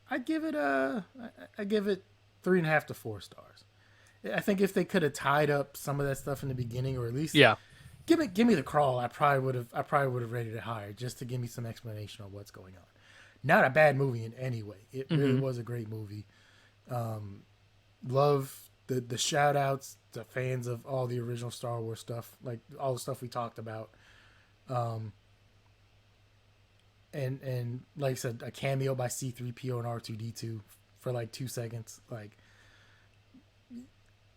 S2: I give it 3.5 to 4 stars. I think if they could have tied up some of that stuff in the beginning, or at least
S1: Yeah.
S2: give me the crawl, I probably would have rated it higher just to give me some explanation on what's going on. Not a bad movie in any way. It really was a great movie. Love the shout outs to fans of all the original Star Wars stuff, like all the stuff we talked about. And like I said, a cameo by C3PO and R2D2 for like 2 seconds. Like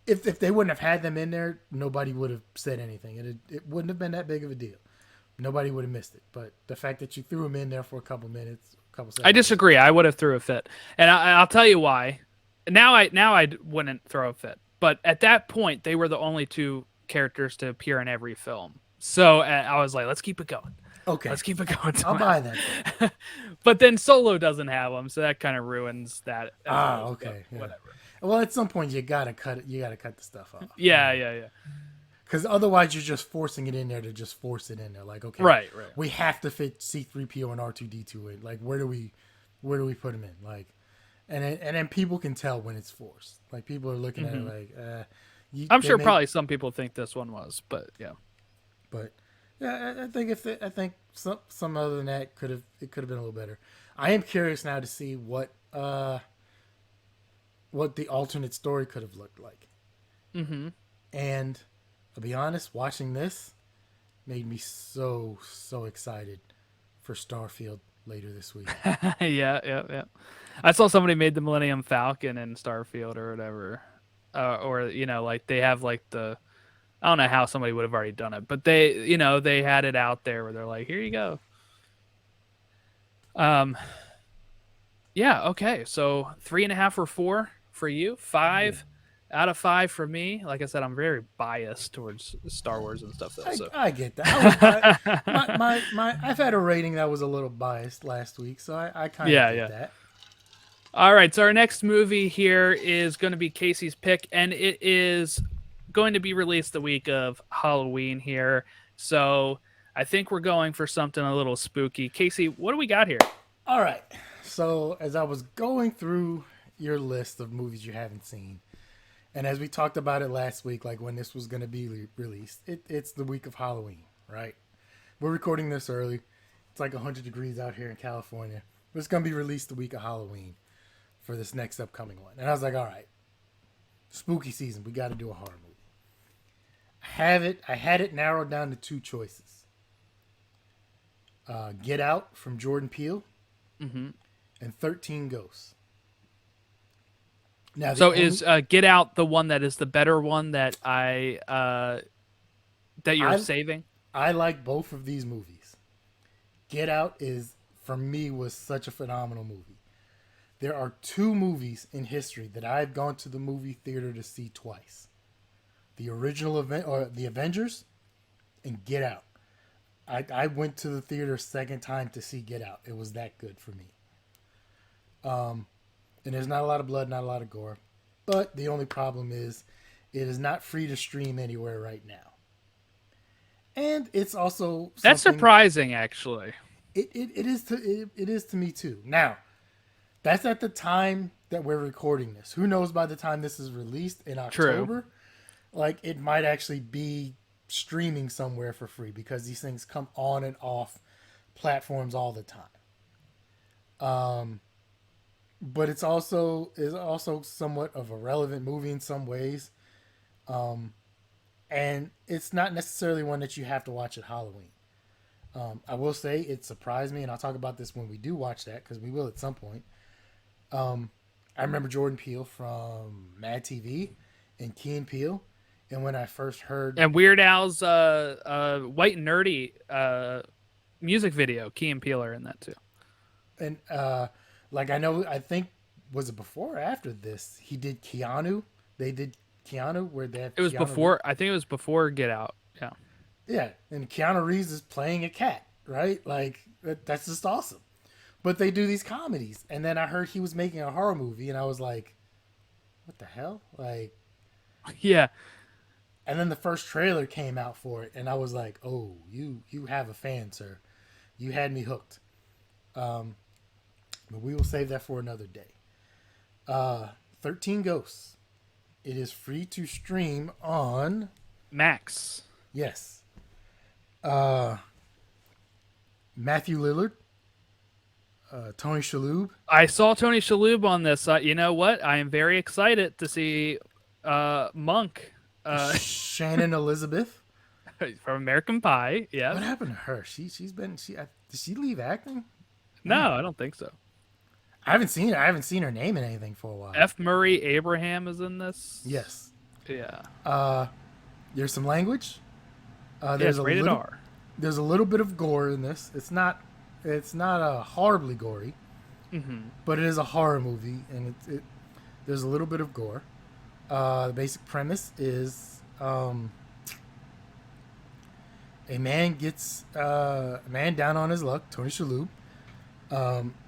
S2: if they wouldn't have had them in there, nobody would have said anything. It wouldn't have been that big of a deal. Nobody would have missed it. But the fact that you threw them in there for a couple minutes, a couple seconds.
S1: I disagree. I would have threw a fit, and I'll tell you why. Now I wouldn't throw a fit, but at that point they were the only two characters to appear in every film. So I was like, let's keep it going.
S2: Okay,
S1: Let's keep it going.
S2: I'll buy that.
S1: But then Solo doesn't have them, so that kind of ruins that.
S2: Okay, yeah.
S1: Whatever.
S2: Well, at some point you gotta cut it. You gotta cut the stuff off.
S1: Yeah.
S2: Because otherwise you're just forcing it in there to just force it in there. Like, okay,
S1: Right.
S2: we have to fit C3PO and R2D2 in. Like, where do we put them in? Like, and then people can tell when it's forced. Like, people are looking at it like,
S1: I'm sure probably some people think this one was, but yeah.
S2: But yeah, I think I think some other than that could have been a little better. I am curious now to see what the alternate story could have looked like. And I'll be honest, watching this made me so excited for Starfield later this week.
S1: Yeah. I saw somebody made the Millennium Falcon in Starfield or whatever, or like they have like the. I don't know how somebody would have already done it, but they had it out there where they're like, here you go. Yeah. Okay. So 3.5 or 4 for you, 5 out of 5 for me. Like I said, I'm very biased towards Star Wars and stuff. Though, so.
S2: I get that. I've had a rating that was a little biased last week, so I kind of get that.
S1: All right. So our next movie here is going to be Casey's pick, and it is going to be released the week of Halloween here. So I think we're going for something a little spooky. Casey, what do we got here?
S2: All right. So as I was going through your list of movies you haven't seen, and as we talked about it last week, like when this was going to be released, it's the week of Halloween, right? We're recording this early. It's like 100 degrees out here in California. But it's going to be released the week of Halloween for this next upcoming one. And I was like, all right, spooky season. We got to do a horror movie. I had it narrowed down to 2 choices. Get Out from Jordan Peele and 13 Ghosts. Now,
S1: so is Get Out the one that is the better one that you're saving?
S2: I like both of these movies. Get Out for me was such a phenomenal movie. There are 2 movies in history that I've gone to the movie theater to see twice. The original event, or the Avengers, and Get Out. I went to the theater a second time to see Get Out. It was that good for me. And there's not a lot of blood, not a lot of gore. But the only problem is it is not free to stream anywhere right now. And it's also
S1: that's surprising, actually.
S2: It is to me too. Now, that's at the time that we're recording this. Who knows by the time this is released in October? True. Like, it might actually be streaming somewhere for free because these things come on and off platforms all the time. But it's also somewhat of a relevant movie in some ways. And it's not necessarily one that you have to watch at Halloween. I will say it surprised me, and I'll talk about this when we do watch that because we will at some point. I remember Jordan Peele from Mad TV and Key and Peele. And when I first heard...
S1: And Weird Al's White and Nerdy music video, Key and Peele are in that too.
S2: And I think, was it before or after this? He did Keanu. They did Keanu where they have
S1: It was
S2: Keanu
S1: before, I think it was before Get Out. Yeah.
S2: Yeah, and Keanu Reeves is playing a cat, right? Like, that's just awesome. But they do these comedies. And then I heard he was making a horror movie, and I was like, what the hell? Like,
S1: Yeah,
S2: and then the first trailer came out for it, and I was like, oh, you have a fan, sir. You had me hooked. Um, but we will save that for another day. 13 Ghosts. It is free to stream on.
S1: Max.
S2: Yes. Uh, Matthew Lillard, Tony Shalhoub,
S1: I saw Tony Shalhoub on this. You know what? I am very excited to see Monk
S2: Shannon Elizabeth.
S1: from American Pie.
S2: What
S1: Yes.
S2: happened to her? She's been did she leave acting?
S1: No, I don't think so.
S2: I haven't seen her. I haven't seen her name in anything for a while.
S1: F. Murray Abraham is in this.
S2: Yes.
S1: Yeah.
S2: There's some language.
S1: Yeah,
S2: There's
S1: it's
S2: a
S1: rated
S2: little.
S1: R.
S2: There's a little bit of gore in this. It's not. It's not horribly gory, but it is a horror movie, and there's a little bit of gore. The basic premise is a man gets a man down on his luck. Tony Shalhoub.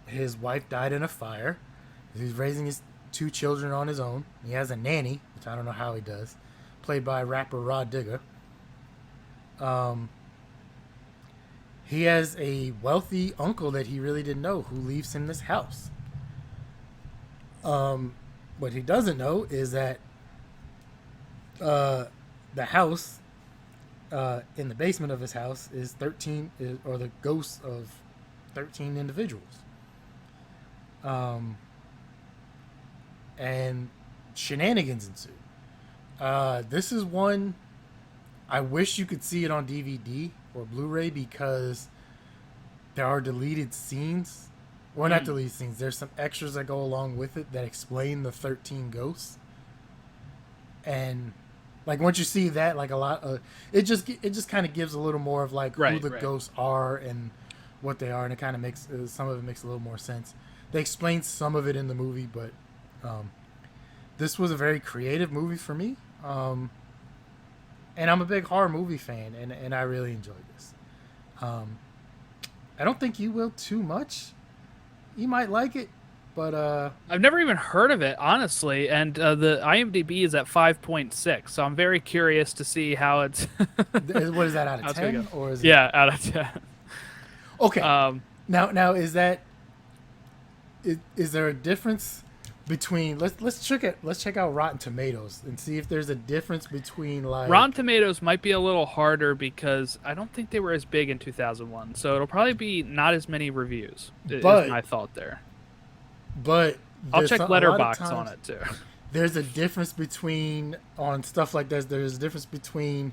S2: His wife died in a fire. He's raising his two children on his own. He has a nanny, which I don't know how he does, played by rapper Rod Digger. He has a wealthy uncle that he really didn't know who leaves him this house. What he doesn't know is that the house in the basement of his house is 13, or the ghosts of 13 individuals. And shenanigans ensue. This is one I wish you could see it on DVD or Blu-ray because there are deleted scenes. Well, not deleted scenes. There's some extras that go along with it that explain the 13 ghosts. And like once you see that, like a lot of it just kind of gives a little more of like who the ghosts are and what they are, and it kind of makes some of it makes a little more sense. They explain some of it in the movie, but this was a very creative movie for me. And I'm a big horror movie fan, and I really enjoyed this. I don't think you will too much. You might like it, but
S1: I've never even heard of it, honestly, and the IMDb is at 5.6, so I'm very curious to see how it's.
S2: What is that, out of 10? Or is it...
S1: Yeah, out of 10.
S2: Okay. Now is that is there a difference between let's check out Rotten Tomatoes and see if there's a difference between like
S1: Rotten Tomatoes might be a little harder because I don't think they were as big in 2001, so it'll probably be not as many reviews. Is my thought there.
S2: But
S1: I'll check Letterboxd on it too.
S2: There's a difference between on stuff like this. There's a difference between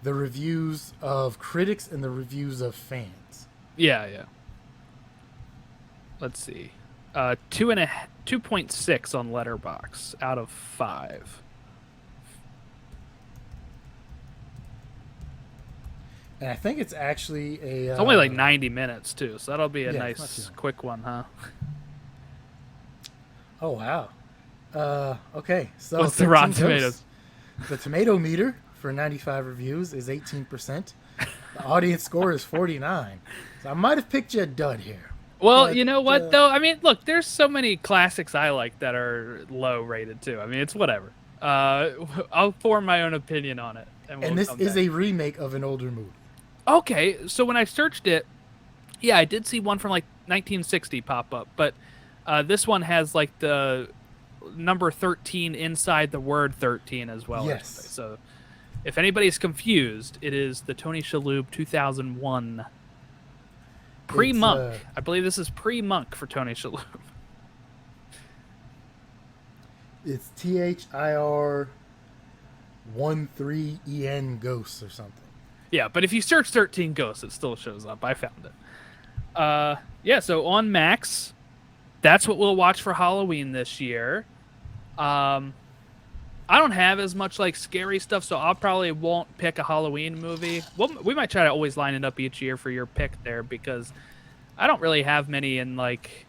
S2: the reviews of critics and the reviews of fans.
S1: Yeah. Let's see. 2.6 on Letterboxd out of 5.
S2: And I think it's actually
S1: it's only like 90 minutes too, so that'll be a nice quick one, huh?
S2: Oh wow. Okay, so
S1: what's the Rotten Tomatoes?
S2: The tomato meter for 95 reviews is 18%. The audience score is 49. So I might have picked you a dud here.
S1: Well, but, you know what, though? I mean, look, there's so many classics I like that are low rated, too. I mean, it's whatever. I'll form my own opinion on it.
S2: And this is a remake of an older movie.
S1: Okay, so when I searched it, yeah, I did see one from, like, 1960 pop up. But this one has, like, the number 13 inside the word 13 as well.
S2: Yes.
S1: So if anybody's confused, it is the Tony Shalhoub 2001 Pre-Monk. I believe this is pre-Monk for Tony Shalhoub.
S2: It's THIR 13EN Ghosts or something.
S1: Yeah, but if you search 13 Ghosts, it still shows up. I found it. Yeah, so on Max, that's what we'll watch for Halloween this year. I don't have as much like scary stuff, so I probably won't pick a Halloween movie. We might try to always line it up each year for your pick there, because I don't really have many in like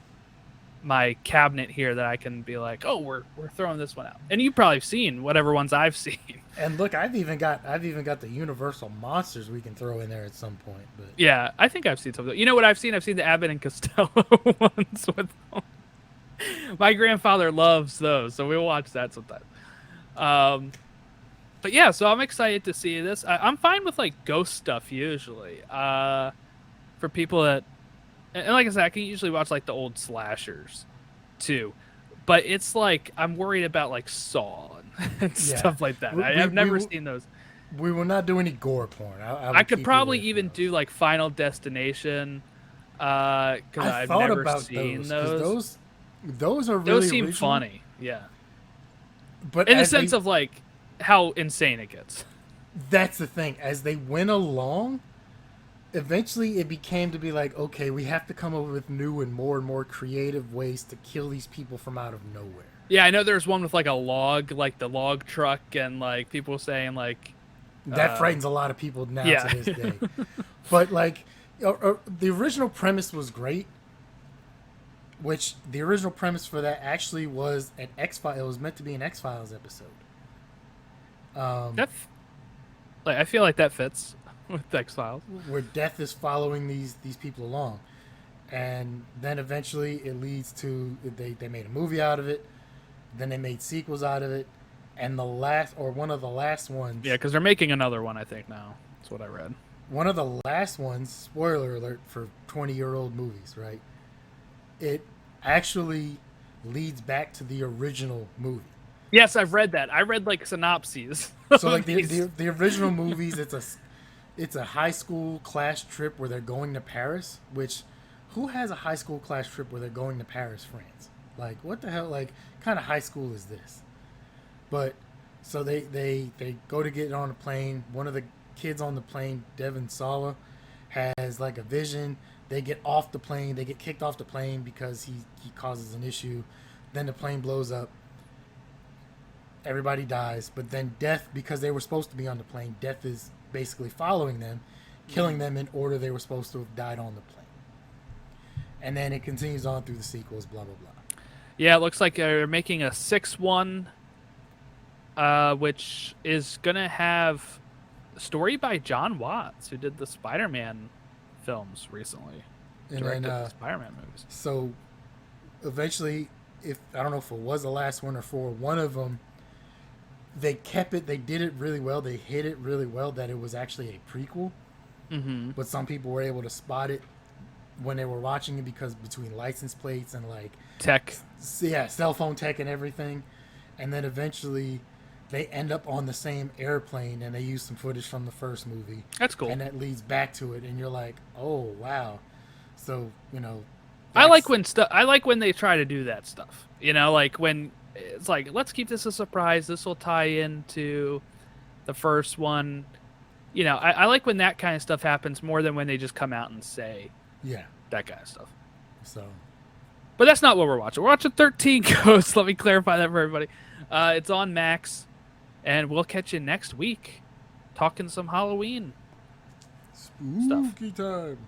S1: my cabinet here that I can be like, oh, we're throwing this one out. And you've probably seen whatever ones I've seen.
S2: And look, I've even got the Universal monsters we can throw in there at some point. But
S1: yeah, I think I've seen some of those. You know what I've seen? I've seen the Abbott and Costello ones with them. My grandfather loves those, so we'll watch that sometime. Um, but yeah, so I'm excited to see this. I'm fine with like ghost stuff usually. For people that, and like I said, I can usually watch like the old slashers too. But it's like I'm worried about like Saw and
S2: Yeah,
S1: stuff like that.
S2: we we,
S1: I've
S2: we,
S1: never
S2: will,
S1: seen those.
S2: we will not do any gore porn. I
S1: I
S2: will
S1: could
S2: keep you
S1: probably
S2: away from
S1: even do
S2: those.
S1: like Final Destination, because
S2: I
S1: I've
S2: thought
S1: never
S2: about
S1: seen
S2: those because
S1: those.
S2: those are
S1: Those
S2: really
S1: seem
S2: original.
S1: funny, yeah.
S2: But
S1: In the
S2: as
S1: sense
S2: they
S1: of like how insane it gets.
S2: that's the thing. As they went along, eventually it became to be like, okay, we have to come up with new and more creative ways to kill these people from out of nowhere.
S1: Yeah, I know there's one with like a log, like the log truck, and like people saying like,
S2: That frightens a lot of people now to
S1: yeah,
S2: this day. But like, the original premise was great. Which the original premise for that actually was an X-Files. It was meant to be an X-Files episode.
S1: that, like I feel like that fits with X Files.
S2: Where death is following these people along, and then eventually it leads to they made a movie out of it. Then they made sequels out of it, and the last or one of the last ones.
S1: Yeah, because they're making another one, I think now. That's what I read.
S2: One of the last ones. Spoiler alert for 20-year-old movies, right? It actually leads back to the original movie.
S1: Yes, I've read that. I read like synopses.
S2: So like the original movies, it's a high school class trip where they're going to Paris. Which, who has a high school class trip where they're going to Paris, France? Like what the hell? Like kind of high school is this? But so they go to get on a plane. One of the kids on the plane, Devin Sawa, has like a vision. They get off the plane. They get kicked off the plane because he causes an issue. Then the plane blows up. Everybody dies. But then death, because they were supposed to be on the plane, death is basically following them, killing them in order they were supposed to have died on the plane. And then it continues on through the sequels, blah, blah, blah.
S1: Yeah, it looks like they're making a 6-1, which is going to have a story by John Watts, who did the Spider-Man films recently.
S2: And
S1: Directed
S2: then,
S1: the Spider-Man movies.
S2: So eventually, if I don't know if it was the last one or for one of them, they kept it. They did it really well. They hit it really well that it was actually a prequel.
S1: Mm-hmm.
S2: But some people were able to spot it when they were watching it because between license plates and like
S1: Tech.
S2: yeah, cell phone tech and everything, and then eventually they end up on the same airplane and they use some footage from the first movie.
S1: That's cool.
S2: And that leads back to it, and you're like, oh wow. So
S1: I like when they try to do that stuff. Like when it's like, let's keep this a surprise. This will tie into the first one. I like when that kind of stuff happens more than when they just come out and say
S2: yeah,
S1: that kind of stuff.
S2: so
S1: But that's not what we're watching. We're watching 13 Ghosts. Let me clarify that for everybody. It's on Max, and we'll catch you next week talking some Halloween
S2: spooky time.